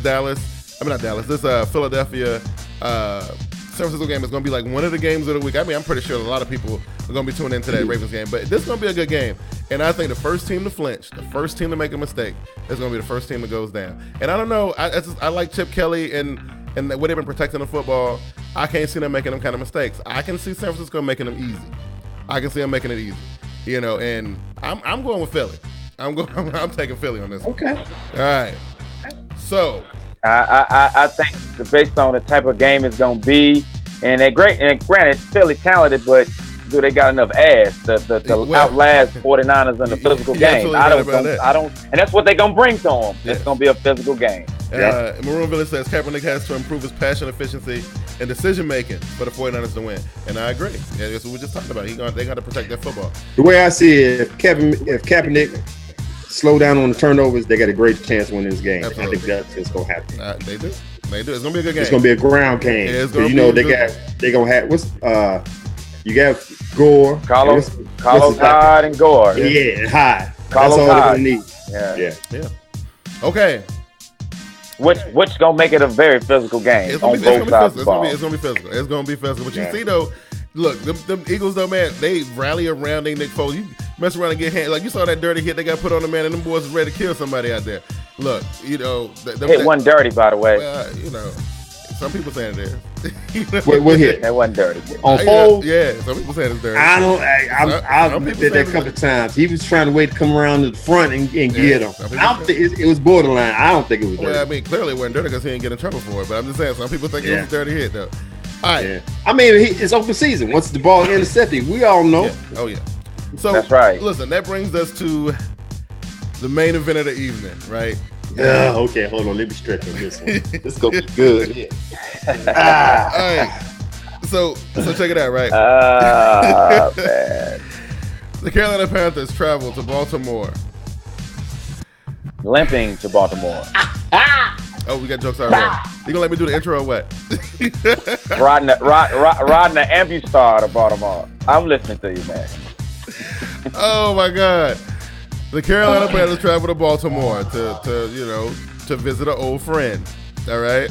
Philadelphia San Francisco game is going to be like one of the games of the week. I mean, I'm pretty sure a lot of people are going to be tuning into that Ravens game, but this is going to be a good game. And I think the first team to flinch, the first team to make a mistake, is going to be the first team that goes down. And I don't know. I like Chip Kelly and what they've been protecting the football. I can't see them making them kind of mistakes. I can see San Francisco making them easy. I can see them making it easy. And I'm going with Philly. I'm taking Philly on this one. Okay. All right. So I think based on the type of game it's gonna be. And they're great. And granted, fairly talented, but do they got enough ass to outlast 49ers in the physical game? I don't. And that's what they're gonna bring to them. Yeah. It's gonna be a physical game. Maroon Village says Kaepernick has to improve his passion, efficiency, and decision making for the 49ers to win. And I agree. Yeah, that's what we just talked about. They got to protect their football. The way I see it, if Kaepernick slow down on the turnovers, they got a great chance to win this game. Absolutely. I think that's what's gonna happen. They do. It's gonna be a good game. It's gonna be a ground game. Yeah, they gonna have you got Gore, Carlos Hyde, and Gore. Yeah, Hyde. Carlos That's all Hyde. they're gonna need. Yeah. Okay. Which gonna make it a very physical game on both sides of the ball. It's gonna be physical. But you see though, look, them Eagles though, man, they rally around Nick Foles. You mess around and get hands. Like you saw that dirty hit they got put on the man, and them boys was ready to kill somebody out there. Look, hit wasn't dirty, by the way. Some people saying it is. What hit? That wasn't dirty. On Foles? Yeah, some people saying it's dirty. I've admitted that a couple of times. He was trying to wait to come around to the front and get him. I don't think it was borderline. I don't think it was dirty. Well, I mean, clearly it wasn't dirty because he didn't get in trouble for it. But I'm just saying, some people think it was a dirty hit, though. All right. Yeah. I mean, it's open season. Once the ball intercepted, we all know. Yeah. Oh, yeah. So, that's right. Listen, that brings us to the main event of the evening, right? Okay, hold on. Let me stretch on this one. This is going to be good. Yeah. All right. So check it out, right? Man. The Carolina Panthers travel to Baltimore. Limping to Baltimore. Oh, we got jokes already. You gonna let me do the intro or what? riding the Ambustar to Baltimore. I'm listening to you, man. Oh my God. The Carolina Panthers travel to Baltimore to visit an old friend. All right,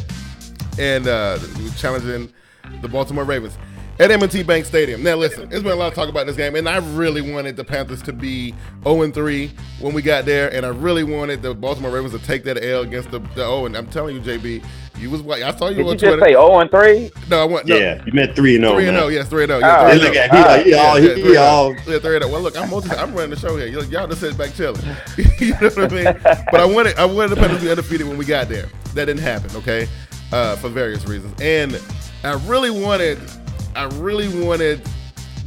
and challenging the Baltimore Ravens at M&T Bank Stadium. Now, listen, there's been a lot of talk about this game, and I really wanted the Panthers to be 0-3 when we got there, and I really wanted the Baltimore Ravens to take that L against the O. And I'm telling you, JB, you was white. I saw you on Twitter. Did you just say 0-3? No, I want. No. Yeah, you meant 3-0. 3-0, yes, 3-0. Yeah, look at he all. Yeah, 3-0. Well, look, I'm running the show here. Y'all just sit back chilling. You know what I mean? But I wanted the Panthers to be undefeated when we got there. That didn't happen. Okay, for various reasons, and I really wanted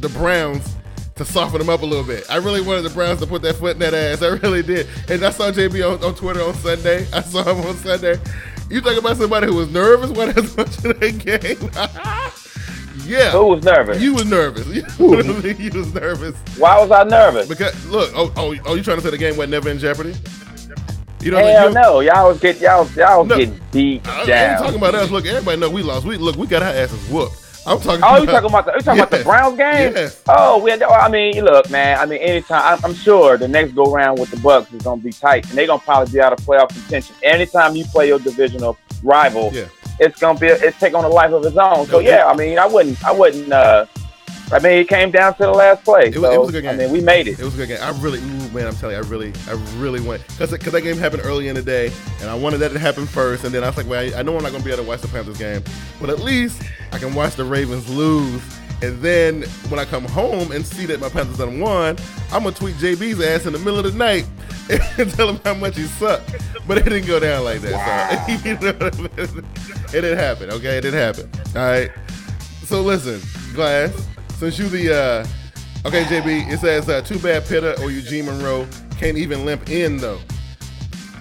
the Browns to soften them up a little bit. I really wanted the Browns to put their foot in that ass. I really did. And I saw JB on Twitter on Sunday. I saw him on Sunday. You talking about somebody who was nervous when I was watching that game? Yeah. Who was nervous? You was nervous. You was nervous. Why was I nervous? Because look, you trying to say the game was never in jeopardy? Hell no, y'all was getting beat down. I'm talking about us. Look, everybody know we lost. We got our asses whooped. I'm talking. Oh, you talking about the Browns game? Yes. Oh, look, man. I mean, anytime. I'm sure the next go round with the Bucs is gonna be tight, and they're gonna probably be out of playoff contention. Anytime you play your divisional rival, it's taking on a life of its own. So I wouldn't. It came down to the last play. It was a good game. I mean, we made it. It was a good game. I'm telling you, I really went because that game happened early in the day, and I wanted that to happen first. And then I was like, well, I know I'm not going to be able to watch the Panthers game, but at least I can watch the Ravens lose. And then when I come home and see that my Panthers done won, I'm going to tweet JB's ass in the middle of the night and tell him how much he sucked. But it didn't go down like that. Wow. So, you know what I mean? It didn't happen, okay? It didn't happen. All right? So listen, Glass. Since you okay, JB, it says too bad Pitta or Eugene Monroe can't even limp in though.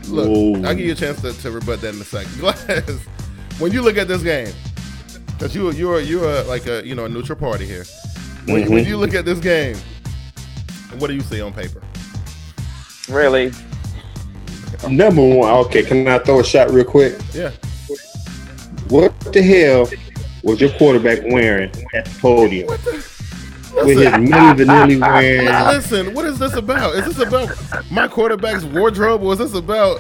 Look, I'll give you a chance to rebut that in a second. Glass, when you look at this game, because you're like a neutral party here. When you look at this game, what do you see on paper? Really? Number one, okay, can I throw a shot real quick? Yeah. What the hell was your quarterback wearing at the podium? With his Milli Vanilli wearing. Listen, what is this about? Is this about my quarterback's wardrobe, or is this about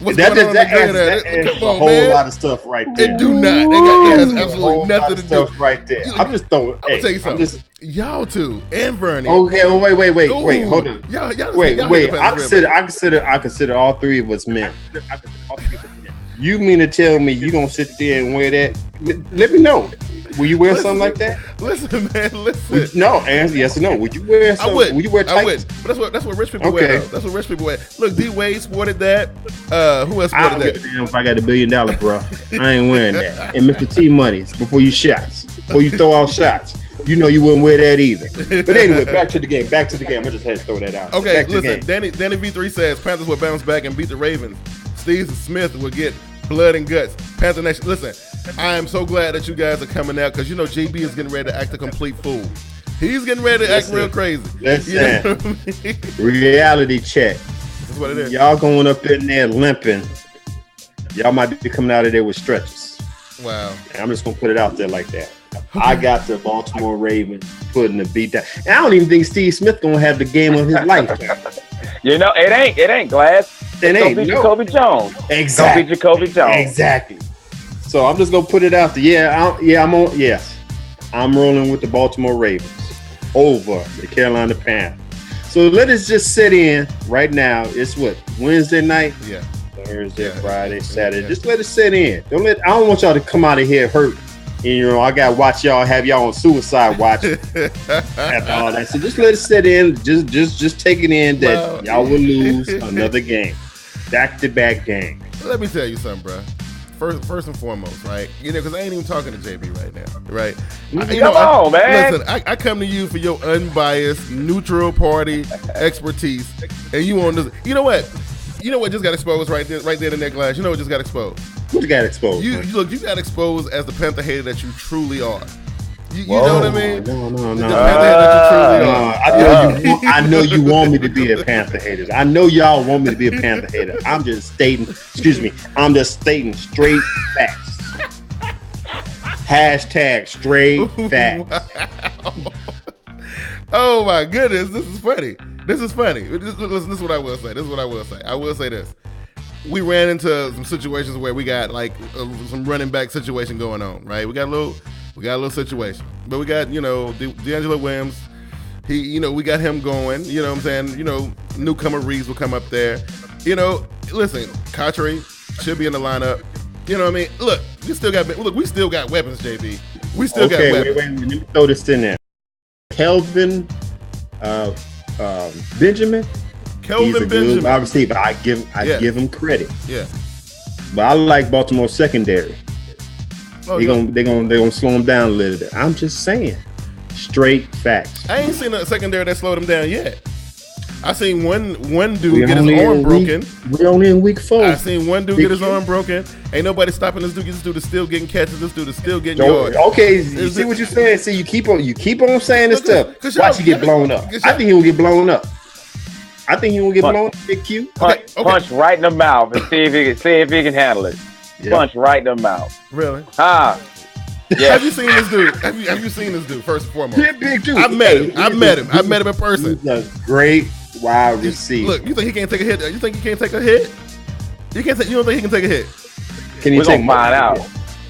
what's that going on that in the adds a whole lot of stuff right there. It do not. It has absolutely nothing to do. Stuff right there. I'm just throwing. I'm tell you something. Y'all two and Bernie. Okay. Oh, wait. Hold on. Y'all wait. I consider all three of us men. You mean to tell me you gonna sit there and wear that? Let me know. Will you wear something like that? Listen, man. Listen. No, answer yes or no. Would you wear something? Would you wear tights? I would. But that's what rich people wear. Though. That's what rich people wear. Look, D Wade sported that. Who else sported that? Damn, if I got $1 billion, bro, I ain't wearing that. And Mr. T Money's before you throw out shots. You know you wouldn't wear that either. But anyway, back to the game. I just had to throw that out. Okay, listen. Danny V3 says Panthers will bounce back and beat the Ravens. Steve Smith will get blood and guts. Panther Nation, listen. I am so glad that you guys are coming out because you know JB is getting ready to act a complete fool. He's getting ready to act real crazy. Listen, reality check. That's what it is. Y'all going up in there limping. Y'all might be coming out of there with stretches. Wow. And I'm just gonna put it out there like that. I got the Baltimore Ravens putting the beat down. And I don't even think Steve Smith gonna have the game of his life. You know, it ain't Glass. It ain't. Don't be Jacoby Jones. Exactly. Don't be Jacoby Jones. Exactly. So I'm just gonna put it out there. I'm rolling with the Baltimore Ravens over the Carolina Panthers. So let us just sit in right now. It's what, Wednesday night? Yeah. Thursday, Friday, Saturday. Yeah. Just let us sit in. I don't want y'all to come out of here hurt. And you know, I gotta watch y'all, have y'all on suicide watch after all that. So just let us sit in. Just take it in that y'all will lose another game. Back-to-back game. Let me tell you something, bro. First and foremost, right? You know, because I ain't even talking to JB right now, right? Come on, man. Listen, I come to you for your unbiased, neutral party expertise, and you on this. You know what? You know what just got exposed right there in that glass? You know what just got exposed? What got exposed? You got exposed as the Panther hater that you truly are. You know what I mean? No. I know you want me to be a Panther hater. I know y'all want me to be a Panther hater. I'm just stating straight facts. Hashtag straight facts. Oh my goodness, this is funny. This is what I will say. I will say this. We ran into some situations where we got like some running back situation going on, right? We got a little situation, but we got, D'Angelo Williams. We got him going. You know what I'm saying? Newcomer Reeves will come up there. Listen, Cotchery should be in the lineup. You know what I mean? Look, we still got weapons, JB. We still got weapons. Wait. Let me throw this in there. Kelvin Benjamin. He's a good wide receiver. I give him credit. Yeah. But I like Baltimore secondary. They're gonna slow him down a little bit. I'm just saying, straight facts. I ain't seen a secondary that slowed him down yet. I seen one dude get his arm broken. We're only in week 4. I seen one dude get his arm broken. Ain't nobody stopping this dude. This dude is still getting catches. This dude is still getting yards. Okay, you see what you're saying? See, you keep on saying this stuff. Watch you get blown up. I think he will get blown up. Big Q. Punch right in the mouth and see if he can handle it. Yep. Punch right in the mouth. Really? Yeah. Have you seen this dude? Have you seen this dude? First and foremost, big dude. I met him in person. He's a great wide receiver. Look, you think he can't take a hit? You think he can't take a hit? You don't think he can take a hit? We're gonna find out.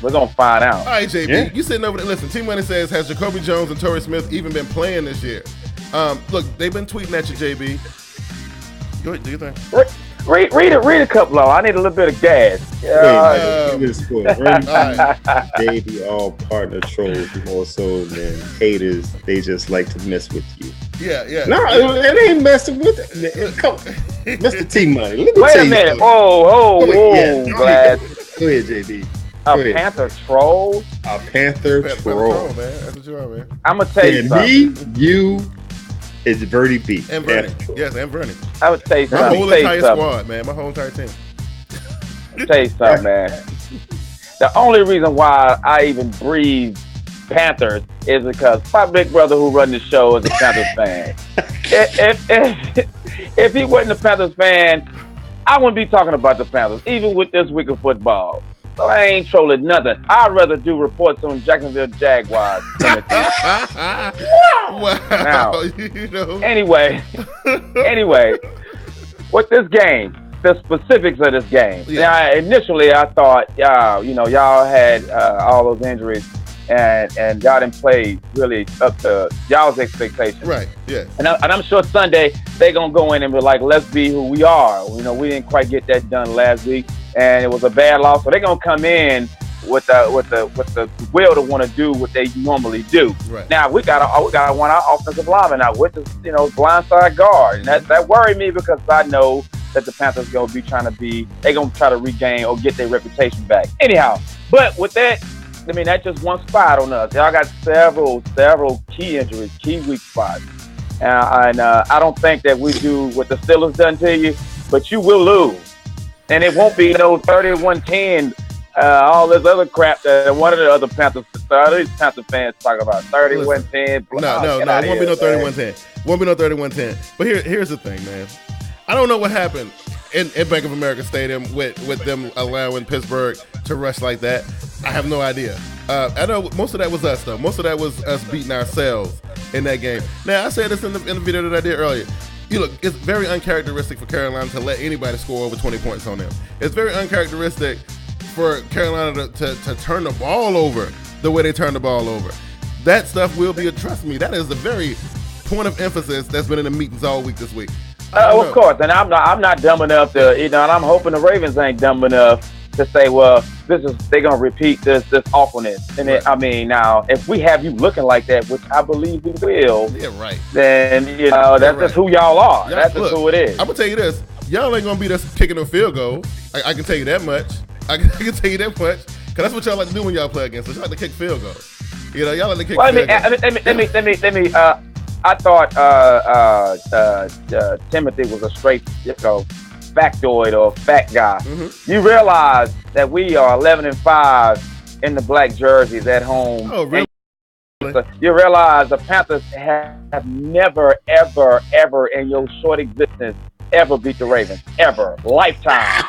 We're gonna find out. All right, JB, you sitting over there. Listen, Team Money says, has Jacoby Jones and Torrey Smith even been playing this year? Look, they've been tweeting at you, JB. Go ahead, do your thing. Read a couple of. I need a little bit of gas. Baby, all partner trolls more so than haters. They just like to mess with you. Yeah. No, it ain't messing with it. Come, Mr. T Money. Wait a minute. Whoa, Glad. Go ahead, JB. Panther troll. A Panther troll, man. That's what you are, man. I'm gonna tell you something. It's Verdi B. And Verdi. Yes, and Verdi. I would say something. My whole entire squad, man. My whole entire team. Tell you something, man. The only reason why I even breathe Panthers is because my big brother who runs the show is a Panthers fan. If he wasn't a Panthers fan, I wouldn't be talking about the Panthers, even with this week of football. So I ain't trolling nothing. I'd rather do reports on Jacksonville Jaguars. Wow. Now, anyway, with this game, the specifics of this game. Yeah. Now, initially, I thought, y'all had all those injuries, and y'all didn't play really up to y'all's expectations. Right. Yeah. And I'm sure Sunday they're gonna go in and be like, let's be who we are. We didn't quite get that done last week, and it was a bad loss, so they're gonna come in the will to want to do what they normally do. Right. Now we got one our offensive lineman now with the blindside guard, and that worried me because I know that the Panthers they're gonna try to regain or get their reputation back. Anyhow, but with that, I mean that's just one spot on us. Y'all got several key injuries, key weak spots, and I don't think that we do what the Steelers done to you, but you will lose, and it won't be no 31-10. All this other crap that one of the other Panthers fans talk about 31-10. No, it won't be no 31-10. Won't be no 31-10. But here's the thing, man. I don't know what happened in Bank of America Stadium with them allowing Pittsburgh to rush like that. I have no idea. I know most of that was us, though. Most of that was us beating ourselves in that game. Now, I said this in the video that I did earlier. Look, it's very uncharacteristic for Carolina to let anybody score over 20 points on them. It's very uncharacteristic for Carolina to turn the ball over the way they turn the ball over. That stuff will be trust me, that is the very point of emphasis that's been in the meetings all week this week. Of course, and I'm not dumb enough to, and I'm hoping the Ravens ain't dumb enough to say, well, they're gonna repeat this awfulness. And right. I mean, now if we have you looking like that, which I believe we will, right. Then that's just who y'all are. That's just who it is. I'm gonna tell you this: y'all ain't gonna beat us kicking a field goal. I can tell you that much. I can tell you that much, because that's what y'all like to do when y'all play against us. Y'all like to kick field goals. Y'all like to kick field goals. Let me. I thought Timothy was a straight, factoid or fat guy. Mm-hmm. You realize that we are 11-5 in the black jerseys at home. Oh, really? You realize the Panthers have never, ever, ever in your short existence ever beat the Ravens. Ever. Lifetime.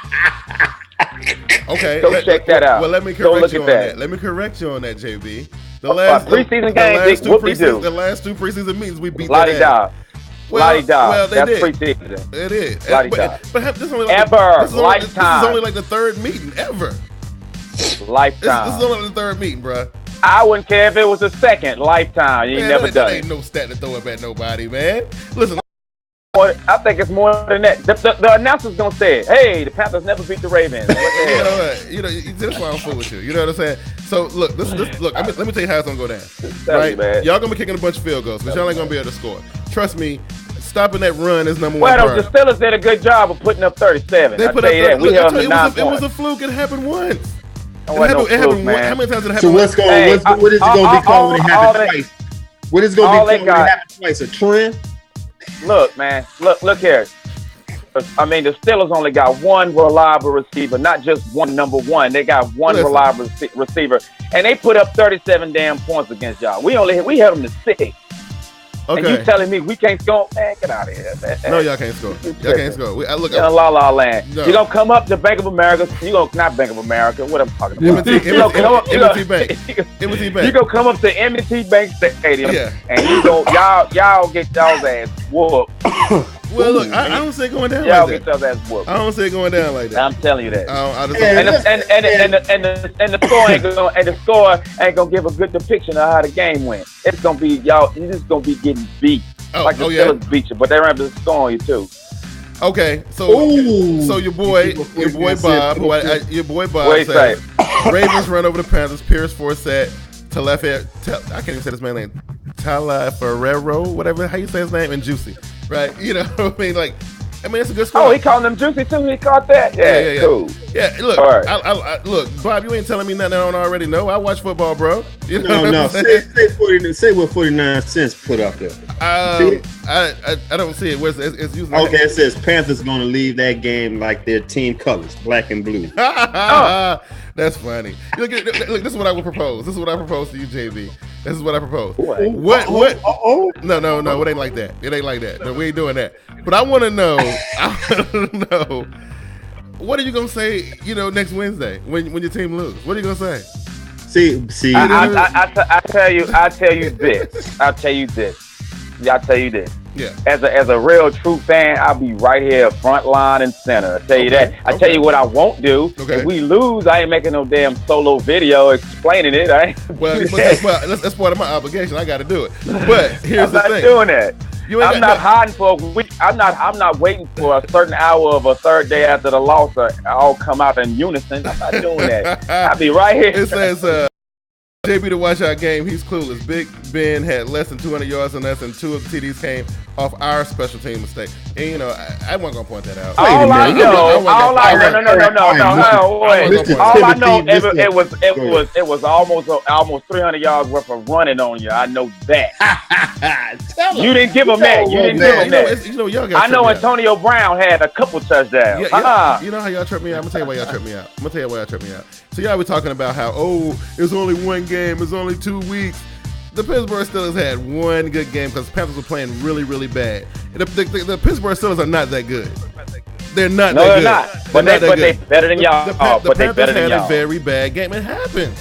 Okay. Check that out. Well, let me correct you on that. Let me correct you on that, JB. The last two preseason meetings we beat that ass. Well, they That's did. preseason. It is. But this is only lifetime. This is only like the third meeting ever. Lifetime. This is only the third meeting, bro. I wouldn't care if it was the second. Lifetime. You ain't never done it. Ain't no stat to throw up at nobody, man. Listen. I think it's more than that. The announcer's gonna say, "Hey, the Panthers never beat the Ravens." That's why I'm full with you. You know what I'm saying? So look, look. Let me tell you how it's gonna go down. Right? Y'all gonna be kicking a bunch of field goals, but y'all ain't gonna be able to score. Trust me, stopping that run is number one. Well, the Steelers did a good job of putting up 37. They put up 30. We held them to 9 points. It was a fluke. It happened once. It happened man. How many times did it happen? So what is it gonna be called when it happens twice? What is it gonna be called when it happens twice? A trend? Look, man. Look here. I mean, the Steelers only got one reliable receiver, not just one number one. They got one reliable receiver, and they put up 37 damn points against y'all. We held them to 6. Okay. And you telling me we can't score? Man, get out of here. Man. No, y'all can't score. Y'all can't score. Look, in La La Land. No. You're going to come up to Bank of America. Not Bank of America. What I'm talking about. M&T Bank. M&T Bank. You're going to come up to M&T Bank Stadium, and y'all get y'all's ass whooped. Well, look, I don't say going down y'all like that. Get y'all's ass whooped. I don't say going down like that. I'm telling you that. And the score ain't gonna give a good depiction of how the game went. It's gonna be y'all. You're just gonna be getting beat like the Steelers beat you, but they're able to score on you too. Okay, so your boy Bob said Ravens run over the Panthers. Pierce Forsett, I can't even say this man's name. Ferrero, whatever how you say his name, and Juicy, right? You know what I mean? Like, it's a good score. Oh, he called them Juicy too. He caught that. Yeah. Cool. Yeah, look, right. I look, Bob, you ain't telling me nothing I don't already know. I watch football, bro. You know no. Say what 49 cents put up there. I don't see it. It's usually okay. It says Panthers going to leave that game like their team colors, black and blue. That's funny. Look, this is what I would propose. This is what I propose to you, JB. This is what I propose. What? No, it ain't like that. It ain't like that. No, we ain't doing that. But I want to know. What are you gonna say? Next Wednesday when your team lose. What are you gonna say? See. I tell you this. Yeah. As a real true fan, I'll be right here, front line and center. I tell you that. I tell you what I won't do. Okay. If we lose, I ain't making no damn solo video explaining it. Well, that's part of my obligation. I got to do it. But here's the thing. I'm not doing that. I'm not hiding for a week. I'm not waiting for a certain hour of a third day after the loss to all come out in unison. I'm not doing that. I'll be right here. It says JB to watch our game. He's clueless. Big Ben had less than 200 yards than us, and 2 of the TDs came off our special team mistake. And you know, I wasn't gonna point that out. All I know, it was almost 300 yards worth of running on you. I know that. You didn't give him that. You didn't give him that. Y'all got I know Antonio Brown had a couple touchdowns. You know how y'all tripped me out? I'm gonna tell you why y'all tripped me out. So y'all were talking about how it's only one game, it's only 2 weeks. The Pittsburgh Steelers had one good game because the Panthers were playing really, really bad. The Pittsburgh Steelers are not that good. They're not that good. Not. But they're better than y'all. The Panthers had a very bad game. It happened.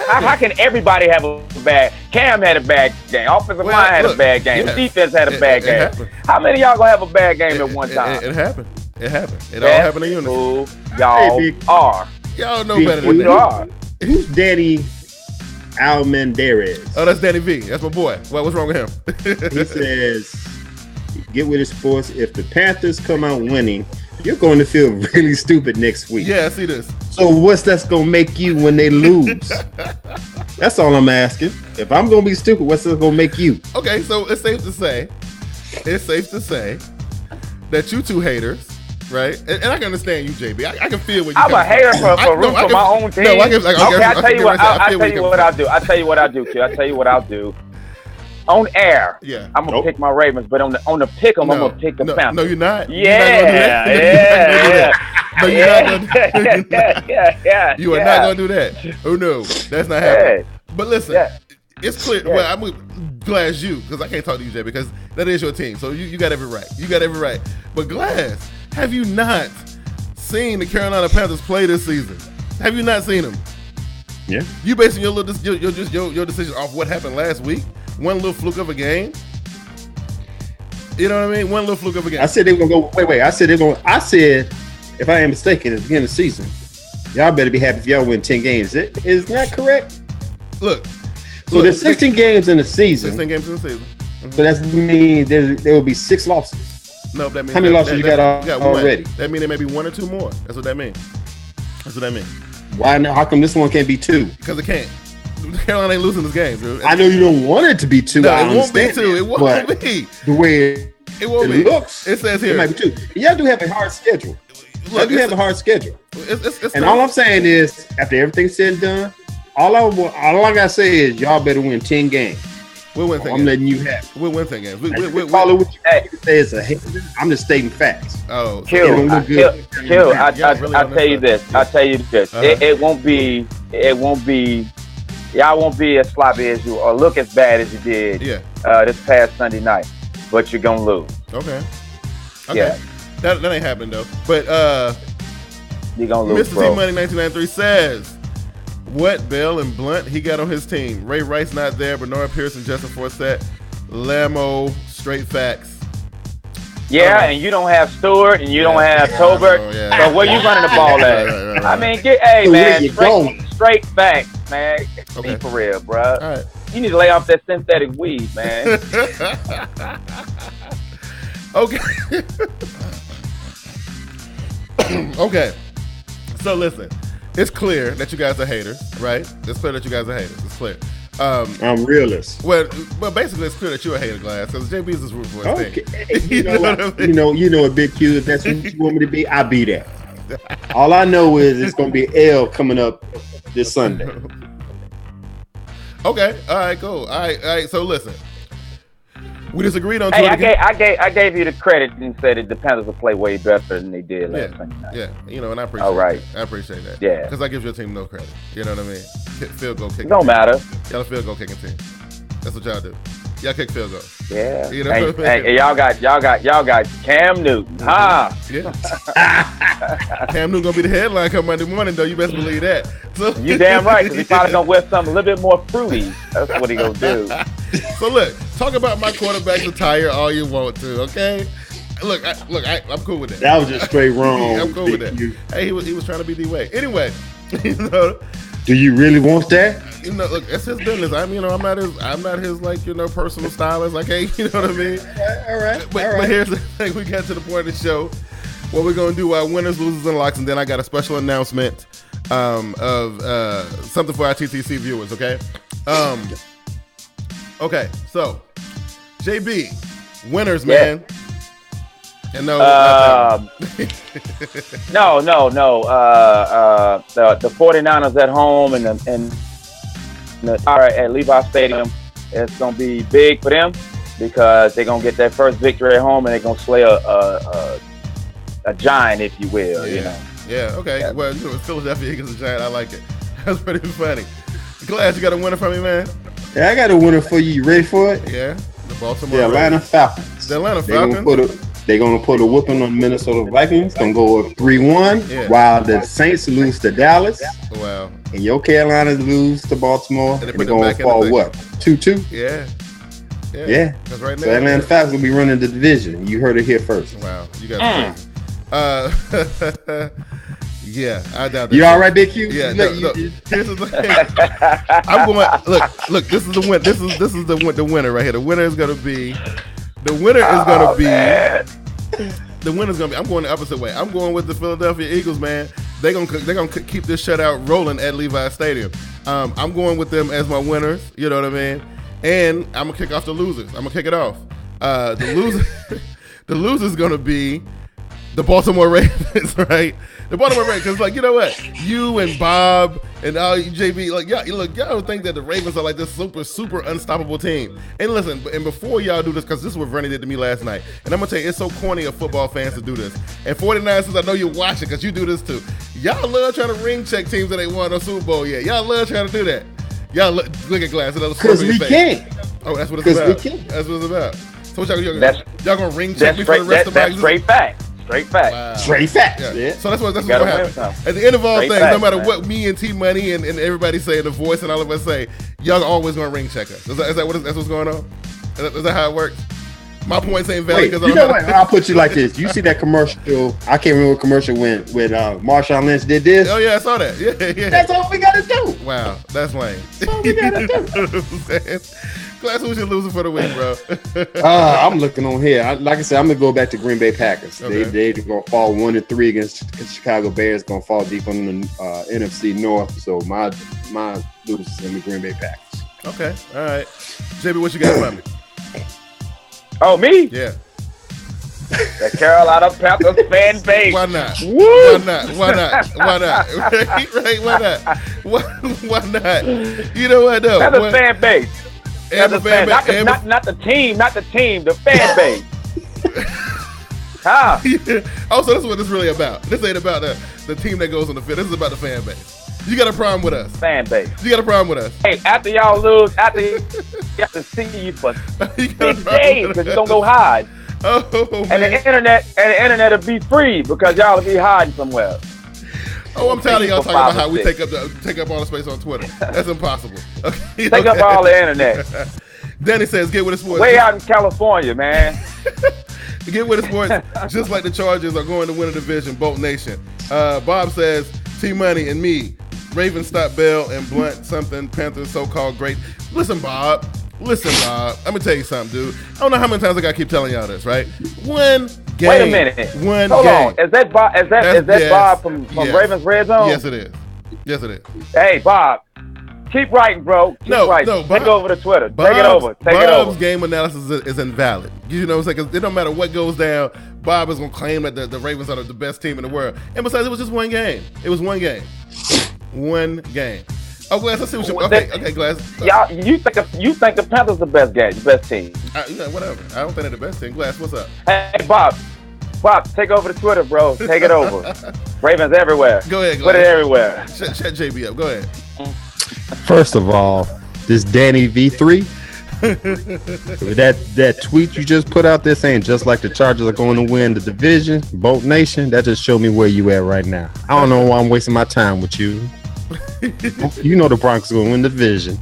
How can everybody have a bad? Cam had a bad game. Offensive line had a bad game. Yeah. Defense had a bad game. How many of y'all gonna have a bad game at one time? It happened. It all happened in unison. Who y'all are? Y'all know better than that. Who's Danny Almendarez? Oh, that's Danny V. That's my boy. What's wrong with him? He says, get with his sports. If the Panthers come out winning, you're going to feel really stupid next week. Yeah, I see this. So what's that's going to make you when they lose? That's all I'm asking. If I'm going to be stupid, what's that going to make you? Okay, so it's safe to say that you two haters, right? And I can understand you, JB. I can feel what you're I'm a hater for my own team. No, I'll tell you what I'll do. I'll tell you what I'll do, kid. I'll tell you what I'll do. On air, yeah, I'm gonna pick my Ravens, but on the pick 'em, I'm gonna pick the Panthers. No, you're not. Yeah. No, you're not gonna do that. You are not gonna do that. Oh no, that's not happening. But listen, it's clear. Yeah. Well, I'm Glass you, because I can't talk to you, Jay, because that is your team. So you got every right. You got every right. But Glass, have you not seen the Carolina Panthers play this season? Have you not seen them? Yeah. You basing your decision off what happened last week? One little fluke of a game. You know what I mean? One little fluke of a game. I said they were gonna go. Wait. I said if I am mistaken, at the beginning of the season, y'all better be happy if y'all win 10 games. Is that correct? Look. So there's 16 games in the season. 16 games in the season. Mm-hmm. So that means there will be 6 losses. No, that means how many losses you got already? That means there may be 1 or 2 more. That's what that means. Why now? How come this one can't be 2? Because it can't. Carolina ain't losing this game, dude. I know you don't want it to be 2. No, it won't be 2. It won't be. The way it looks, it says here. It might be 2. Y'all do have a hard schedule. Look, you have a hard schedule. And all I'm saying is, after everything's said and done, all I gotta say is y'all better win 10 games. We'll win 10 games. I'm letting you have it. We'll win 10 games. Call it what you say is a hit. I'm just stating facts. Oh, Kill. I'll tell you this. It won't be. Y'all won't be as sloppy as you or look as bad as you did. This past Sunday night, but you're gonna lose. Okay. Yeah. That ain't happening though. But you're gonna lose, Mr. bro. T Money 1993 says, what Bell and Blunt he got on his team? Ray Rice not there, Bernard Pearson, Justin Forsett, Lamo, straight facts. Yeah, and you don't have Stewart and you don't have Tolbert. So where you running the ball at? Right. I mean, straight facts, man. Be for real, bro. All right. You need to lay off that synthetic weed, man. Okay. Okay. So listen, it's clear that you guys are haters, right? It's clear that you guys are haters. It's clear. I'm realist. Well, basically, it's clear that you're a hater, Glass, because JB's is rooting for his team. You know what? I mean? You know a Big Q. If that's what you want me to be, I'll be that. All I know is it's going to be L coming up this Sunday. Okay. All right. Cool. All right. So listen, we disagreed on. Hey, I gave you the credit and said that the Panthers will play way better than they did last Sunday night. Yeah. You know, and I appreciate. I appreciate that. Yeah. Because I give your team no credit. You know what I mean? Field goal kicking. It don't matter. Y'all a field goal kicking team. That's what y'all do. Y'all kick field goals. Yeah. You know what I mean? Hey, y'all got Cam Newton, huh? Yeah. Cam Newton gonna be the headline come Monday morning, though. You best believe that. So, you damn right, because he probably gonna wear something a little bit more fruity. That's what he gonna do. So look, talk about my quarterback's attire all you want to, okay? Look, I'm cool with that. That was just straight wrong. I'm cool with that. Hey, he was trying to be D-Way. Anyway, you know. Do you really want that? look, it's his business. I'm not his like, personal stylist. Like, hey, you know what I mean? All right. But here's the thing: we got to the point of the show. What we're gonna do: winners, losers, and locks, and then I got a special announcement of something for our TTC viewers. Okay. Okay. So, JB, winners, man. And no. No. The 49ers at home and at Levi Stadium, it's gonna be big for them because they're gonna get their first victory at home and they're gonna slay a giant, if you will. Yeah. Okay. Yeah. Well, Philadelphia Eagles a giant. I like it. That's pretty funny. Glad you got a winner from me, man. Yeah, I got a winner for you. You ready for it? Yeah. The Baltimore. The Atlanta Falcons. The Atlanta Falcons. They're going to put a whooping on the Minnesota Vikings. Going to go 3-1 while the Saints lose to Dallas. Wow. And your Carolina lose to Baltimore. And they're going to fall what? 2-2? Yeah. Because right now, so Atlanta Falcons will be running the division. You heard it here first. Wow. You got yeah, I doubt that. You all right, Big Q? Yeah. Here's the thing. I'm going. Look. This is the win. This is the winner right here. The winner is going to be. The winner is going to be. Man. The winner's going to be. I'm going the opposite way. I'm going with the Philadelphia Eagles, man. They're gonna keep this shutout rolling at Levi Stadium. I'm going with them as my winners. You know what I mean? And I'm gonna kick off the losers. I'm gonna kick it off. The loser's gonna be the Baltimore Ravens, right? The Baltimore Ravens, because like, you know what? You and Bob and all you JB, like, y'all don't think that the Ravens are like this super unstoppable team. And listen, and before y'all do this, because this is what Vernie did to me last night, and I'm gonna tell you, it's so corny of football fans to do this. And 49ers, I know you're watching, because you do this too. Y'all love trying to ring check teams that ain't won a Super Bowl yet. Y'all love trying to do that. Y'all look at Glass. Because we can't. Oh, that's what it's about. That's what it's about. So what y'all gonna ring check me for the rest of my existence? Straight fact. Straight fact. Wow. Straight fact. Yeah. So that's what happens. At the end of all straight things, fact, no matter man. what me and T Money and everybody say, The Voice and all of us say, y'all always gonna ring check us. Is that what's going on? Is that how it works? My points ain't valid because you know what? I'll put you like this. You see that commercial? I can't remember what commercial when Marshawn Lynch did this. Oh yeah, I saw that. Yeah. That's all we gotta do. Wow, that's lame. That's all we gotta do. Class, who's your loser for the week, bro? I'm looking on here. Like I said, I'm gonna go back to Green Bay Packers. Okay. They're gonna fall 1-3 against Chicago Bears. Gonna fall deep on the NFC North. So my loser is gonna be Green Bay Packers. Okay, all right. JB, what you got for me? Oh, me? Yeah. The Carolina Panthers fan base. Why not? Woo! Why not? Right? Why not? You know what though? That's a fan base. Not the team, the fan base. Huh? Oh, so that's what it's really about. This ain't about the team that goes on the field. This is about the fan base. You got a problem with us? Fan base. You got a problem with us? Hey, after y'all lose, you have to see you for 6 days because you don't go hide. Oh, man. And the internet will be free because y'all will be hiding somewhere. Oh, I'm tired of y'all talking about how we take up all the space on Twitter. That's impossible. Okay, take up all the internet. Danny says, get with the sports. Way out in California, man. Get with the sports. Just like the Chargers are going to win a division, Bolt Nation. Bob says, T-Money and me. Ravens stop Bell and Blunt something. Panthers so-called great. Listen, Bob. I'm going to tell you something, dude. I don't know how many times I got to keep telling y'all this, right? One game. Wait a minute. Hold on. Is that Bob? Is that Bob from Ravens Red Zone? Yes, it is. Hey, Bob. Keep writing, bro. Keep writing. Take over to Twitter. Take it over. Bob's game analysis is invalid. You know what I'm saying? Because it don't matter what goes down, Bob is going to claim that the Ravens are the best team in the world. And besides, it was just one game. One game. Oh, Glass, let's see what you... Okay, Glass. Y'all, you think the Panthers the best team. Whatever. I don't think they're the best team. Glass, what's up? Hey, Bob, take over to Twitter, bro. Take it over. Ravens everywhere. Go ahead, Glass. Put it everywhere. Shut JB up. Go ahead. First of all, this Danny V3, that tweet you just put out there saying just like the Chargers are going to win the division, Bolt Nation, that just showed me where you at right now. I don't know why I'm wasting my time with you. You know the Broncos are going to win the division.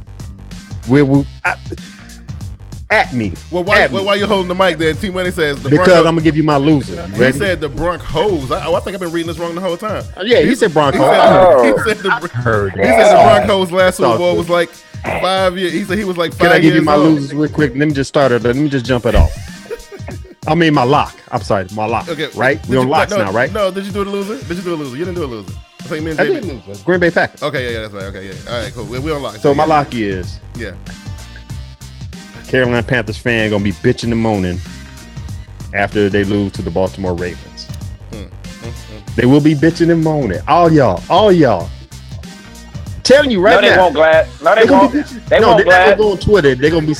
At me. Well, why you holding the mic there? T Money says the because I'm gonna give you my loser. He said the Broncos. I think I've been reading this wrong the whole time. Yeah, he said Broncos. He said the Broncos last Super Bowl was like 5 years. He said he was like 5 years. Can I give you my losers real quick? Let me just start it. Let me just jump it off. I mean my lock. I'm sorry, my lock. Okay, right? We're on locks now, right? No, did you do the loser? Did you do a loser? You didn't do a loser. I think me and I did lose. Green Bay Packers. Okay, yeah, that's right. Okay, yeah. All right, cool. We on lock. So my lock is Carolina Panthers fan gonna be bitching and moaning after they lose to the Baltimore Ravens. They will be bitching and moaning. All y'all. Telling you right now. No, they won't, Glad. No, they won't. They won't, Glad. They're gonna go on Twitter. They're gonna be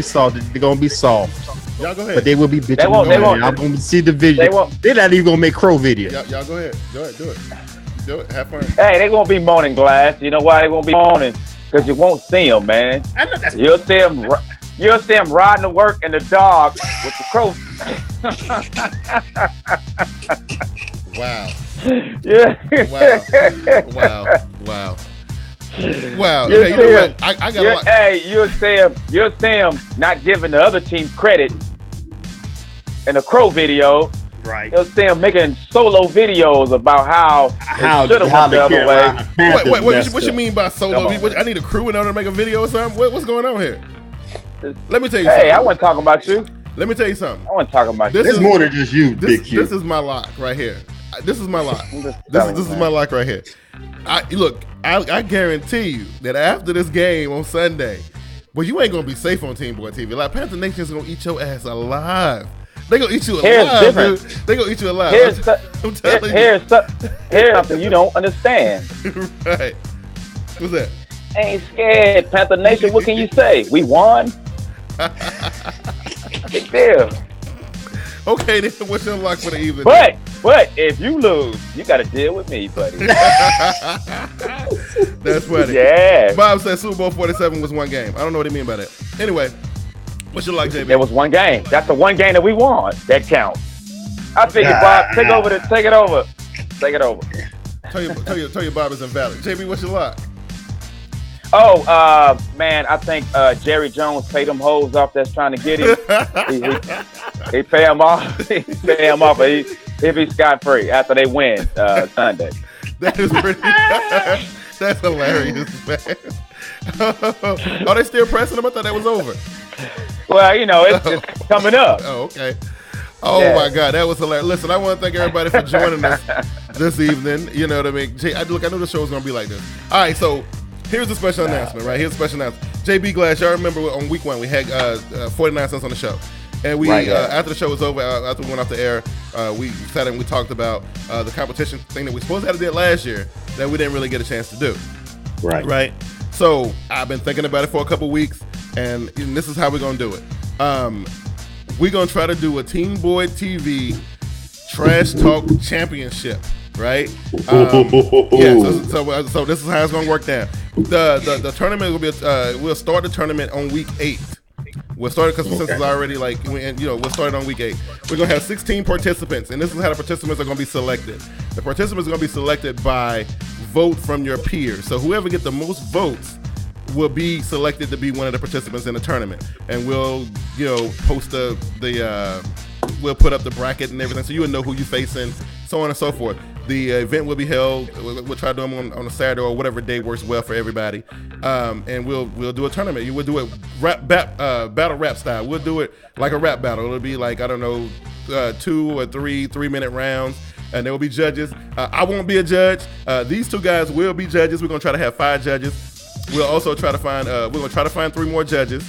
salted. They're gonna be soft. Y'all go ahead. But they will be bitching. They won't. I'm gonna see the video. They're not even gonna make crow videos. Y'all go ahead. Do it. Do it. Have fun. Hey, they won't be moaning, Glass. You know why they won't be moaning? Because you won't see them, man. I know that's You'll see them riding to work in the dog with the crow. Wow. Yeah. Wow. Okay, you know what? I got a lot. Hey, you'll see him not giving the other team credit in the crow video. Right. You'll see him making solo videos about how it should have went the other way. Wait, what you mean by solo? I need a crew in order to make a video or something? What's going on here? Let me tell you something. Hey, I wasn't talking about you. Let me tell you something. I wasn't talking about you. This is more than just you, Big Q. This is my lock right here. This is my lock. This is my lock right here. I guarantee you that after this game on Sunday, well, you ain't gonna be safe on TeamBoydTV. Like Panther Nation's gonna eat your ass alive. They gonna eat you alive, dude. They gonna eat you alive. Here's something you don't understand. Right. What's that? Ain't scared, Panther Nation. What can you say? We won. Big deal. Okay, then what's your lock for the evening? But if you lose, you got to deal with me, buddy. That's funny. Yeah. Bob said Super Bowl 47 was one game. I don't know what he mean by that. Anyway, what's your lock, JB? There was one game. That's the one game that we won. That counts. I figured, Bob, take it over. Tell your Bob is invalid. JB, what's your lock? Oh, man, I think Jerry Jones paid them hoes off that's trying to get him. he pay him off. He'll be scot-free after they win Sunday. That is pretty. That's hilarious, man. Are they still pressing him? I thought that was over. Well, it's coming up. Oh, okay. Oh, yeah. My God, that was hilarious. Listen, I want to thank everybody for joining us this evening. You know what I mean? I knew the show was going to be like this. All right, so here's the special announcement, right? Here's the special announcement. JB Glass, y'all remember on week 1, we had 49 cents on the show. And we, after the show was over, after we went off the air, we sat and we talked about the competition thing that we supposed to have did last year that we didn't really get a chance to do. Right. So I've been thinking about it for a couple weeks, and this is how we're going to do it. We're going to try to do a TeamBoydTV Trash Talk Championship, right? So this is how it's going to work down. The tournament will be, we'll start the tournament on week 8. We'll start it because since it's already we'll start it on week 8. We're going to have 16 participants, and this is how the participants are going to be selected. The participants are going to be selected by vote from your peers. So whoever gets the most votes will be selected to be one of the participants in the tournament. And we'll, post we'll put up the bracket and everything so you'll know who you're facing, so on and so forth. The event will be held. We'll try to do them on a Saturday or whatever day works well for everybody. And we'll do a tournament. We'll do it battle rap style. We'll do it like a rap battle. It'll be like, 2 or 3 minute rounds. And there will be judges. I won't be a judge. These 2 guys will be judges. We're gonna try to have 5 judges. We'll also try to find. We're gonna try to find 3 more judges.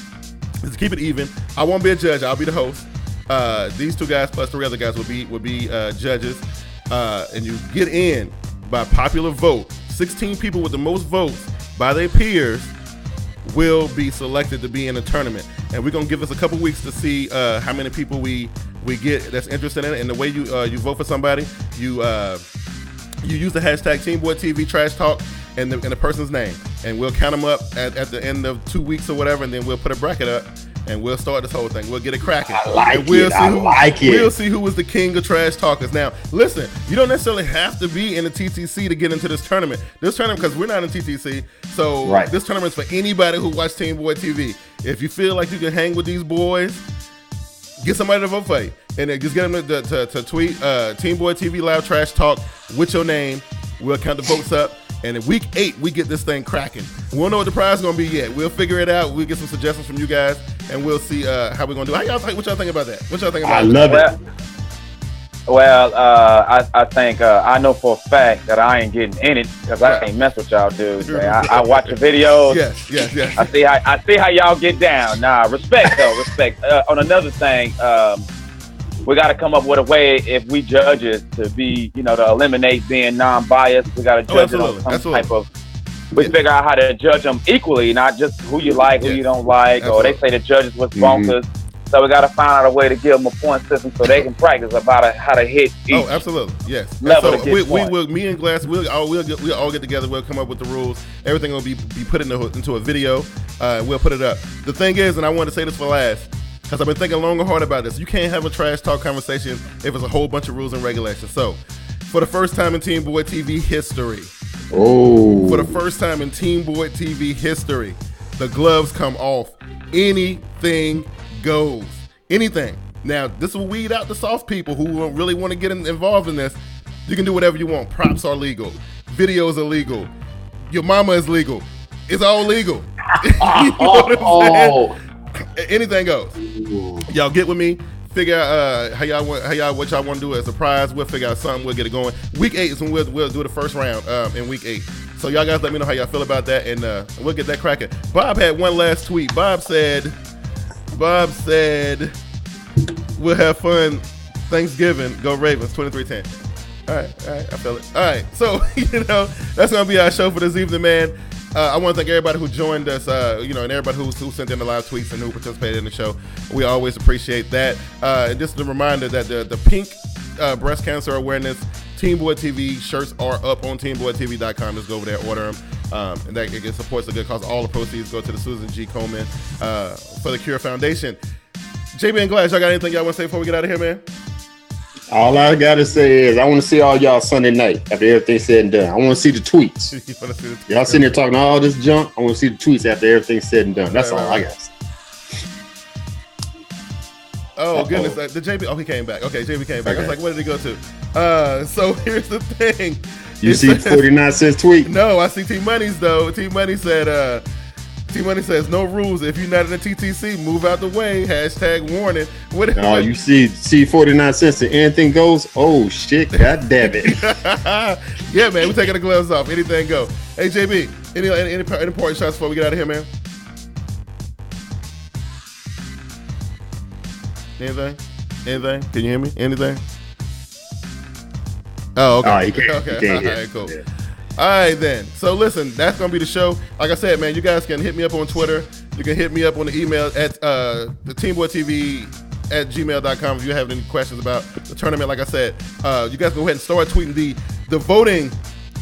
Just keep it even. I won't be a judge. I'll be the host. These 2 guys plus 3 other guys will be judges. And you get in by popular vote. 16 people with the most votes by their peers will be selected to be in the tournament. And we're gonna give us a couple weeks to see how many people we get that's interested in it. And the way you vote for somebody, you use the hashtag TeamBoydTV Trash Talk and the person's name, and we'll count them up at the end of 2 weeks or whatever, and then we'll put a bracket up. and we'll start this whole thing. We'll get it cracking. I like and we'll it. I like it. We'll see who was the king of trash talkers. Now, listen, you don't necessarily have to be in the TTC to get into this tournament. This tournament, because we're not in TTC, so this tournament's for anybody who watch Team Boyd TV. If you feel like you can hang with these boys, get somebody to vote for you. And then just get them to tweet Team Boyd TV Live Trash Talk with your name. We'll count the votes up. And in week 8, we get this thing cracking. We won't know what the prize is going to be yet. We'll figure it out. We'll get some suggestions from you guys, and we'll see how we're going to do. What y'all think about that? What y'all think about I love it. Well, I think I know for a fact that I ain't getting in it because I ain't mess with y'all dudes. Man. I watch the videos. Yes. I see how y'all get down. Nah, respect though, respect. On another thing, we got to come up with a way if we judge it to be, to eliminate being non-biased. We got to judge it on some type of. We figure out how to judge them equally, not just who you like, who you don't like, or they say the judges was bonkers. So we got to find out a way to give them a point system so they can practice about how to hit each. Oh, absolutely, yes. Level so we will, me and Glass, we'll all get together. We'll come up with the rules. Everything will be put into a video. We'll put it up. The thing is, and I want to say this for last, because I've been thinking long and hard about this. You can't have a trash talk conversation if it's a whole bunch of rules and regulations. So, for the first time in Team Boyd TV history, for the first time in Team Boyd TV history, the gloves come off. Anything goes. Anything. Now, this will weed out the soft people who really want to get involved in this. You can do whatever you want. Props are legal. Videos are legal. Your mama is legal. It's all legal. You know what I'm saying? Anything goes. Y'all get with me. Figure out what y'all want to do as a prize. We'll figure out something. We'll get it going. Week 8 is when we'll do the first round in week 8. So y'all guys let me know how y'all feel about that, and we'll get that cracking. Bob had one last tweet. Bob said, we'll have fun Thanksgiving. Go Ravens, 23-10. All right, I feel it. All right, so, that's going to be our show for this evening, man. I want to thank everybody who joined us, and everybody who sent in the live tweets and who participated in the show. We always appreciate that. And just a reminder that the pink breast cancer awareness Team Boyd TV shirts are up on TeamBoydTV.com. Just go over there, order them. And that it supports a good cause. All the proceeds go to the Susan G. Komen for the Cure Foundation. JB and Glass, y'all got anything y'all want to say before we get out of here, man? All I got to say is I want to see all y'all Sunday night after everything's said and done. I want to see the tweets. Y'all sitting there talking all this junk. I want to see the tweets after everything's said and done. That's all I got to say. Oh, goodness. The JB, he came back. Okay, JB came back. Okay. I was like, where did he go to? So here's the thing. You see 49 cents tweet? No, I see T-Money's, though. T-Money said, T-Money says, no rules. If you're not in the TTC, move out the way. # warning. Oh, you see 49 cents and anything goes? Oh, shit. God damn it. Yeah, man. We're taking the gloves off. Anything go. Hey, JB, any important shots before we get out of here, man? Anything? Can you hear me? Anything? Oh, okay. Oh, he can't. Okay. All right, cool. Yeah. All right, then. So, listen, that's going to be the show. Like I said, man, you guys can hit me up on Twitter. You can hit me up on the email at the TeamBoydTV@gmail.com if you have any questions about the tournament. Like I said, you guys go ahead and start tweeting. The voting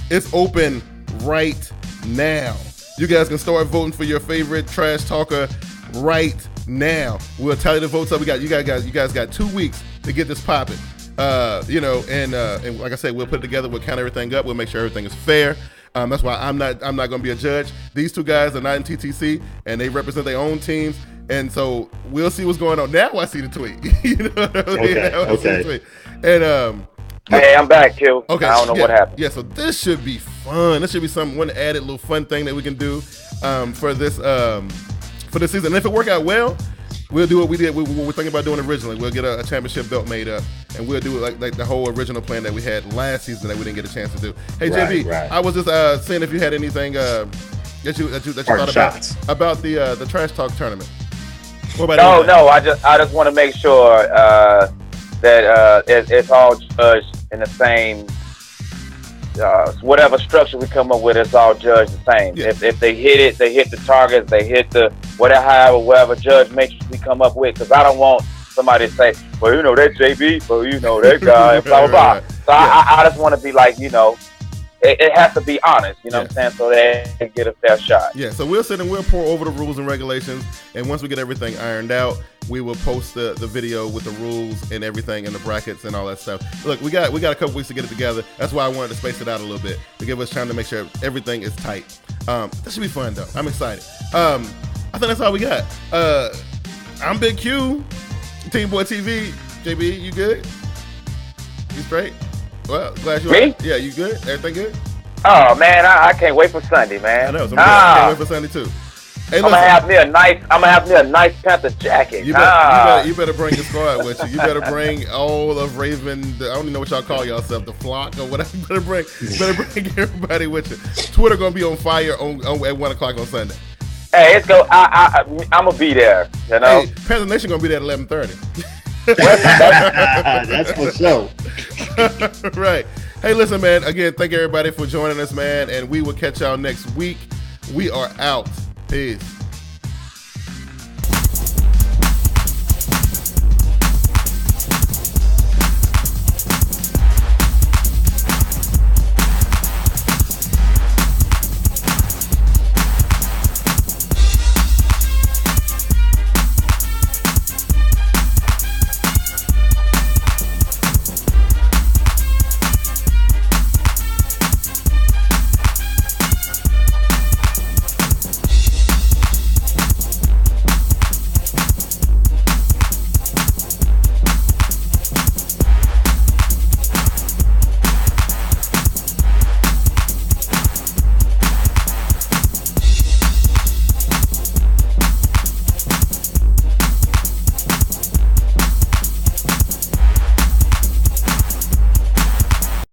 is open right now. You guys can start voting for your favorite trash talker right now. We'll tally the votes up. You guys got 2 weeks to get this popping. And like I said, we'll put it together. We'll count everything up. We'll make sure everything is fair. That's why I'm not going to be a judge. These two guys are not in TTC, and they represent their own teams. And so we'll see what's going on. Now I see the tweet. You know what I mean? Okay. And hey, I'm back, Q. Okay. I don't know what happened. Yeah. So this should be fun. This should be one added little fun thing that we can do for this season. And if it work out well, we'll do what we did. We're thinking about doing originally. We'll get a championship belt made up, and we'll do it like the whole original plan that we had last season that we didn't get a chance to do. Hey, JB, I was just saying if you had anything that you thought about the trash talk tournament. No. I just want to make sure that it's all judged in the same. Whatever structure we come up with, it's all judged the same. Yeah. If they hit it, they hit the targets, they hit the whatever judge matrix we come up with. Because I don't want somebody to say, well, that JB, well, that guy, blah, blah, blah. So I just want to be like, it has to be honest. You know what I'm saying? So they can get a fair shot. Yeah. So we'll sit and we'll pour over the rules and regulations, and once we get everything ironed out, we will post the video with the rules and everything and the brackets and all that stuff. Look, we got a couple weeks to get it together. That's why I wanted to space it out a little bit to give us time to make sure everything is tight. That should be fun though. I'm excited. I think that's all we got. I'm Big Q, TeamBoydTV. JB, you good? You straight? Well, glad you're Me? Yeah, you good? Everything good? Oh man, I can't wait for Sunday, man. I know. So I can't wait for Sunday too. Hey, I'm gonna have me a nice Panther jacket. You better bring your squad with you. You better bring all of Raven. I don't even know what y'all call yourself, the flock or whatever. You better bring everybody with you. Twitter gonna be on fire at 1:00 on Sunday. Hey, it's go. I'm gonna be there. You know, hey, Panther Nation gonna be there at 11:30. That's for sure. Right. Hey, listen, man. Again, thank everybody for joining us, man. And we will catch y'all next week. We are out. Peace.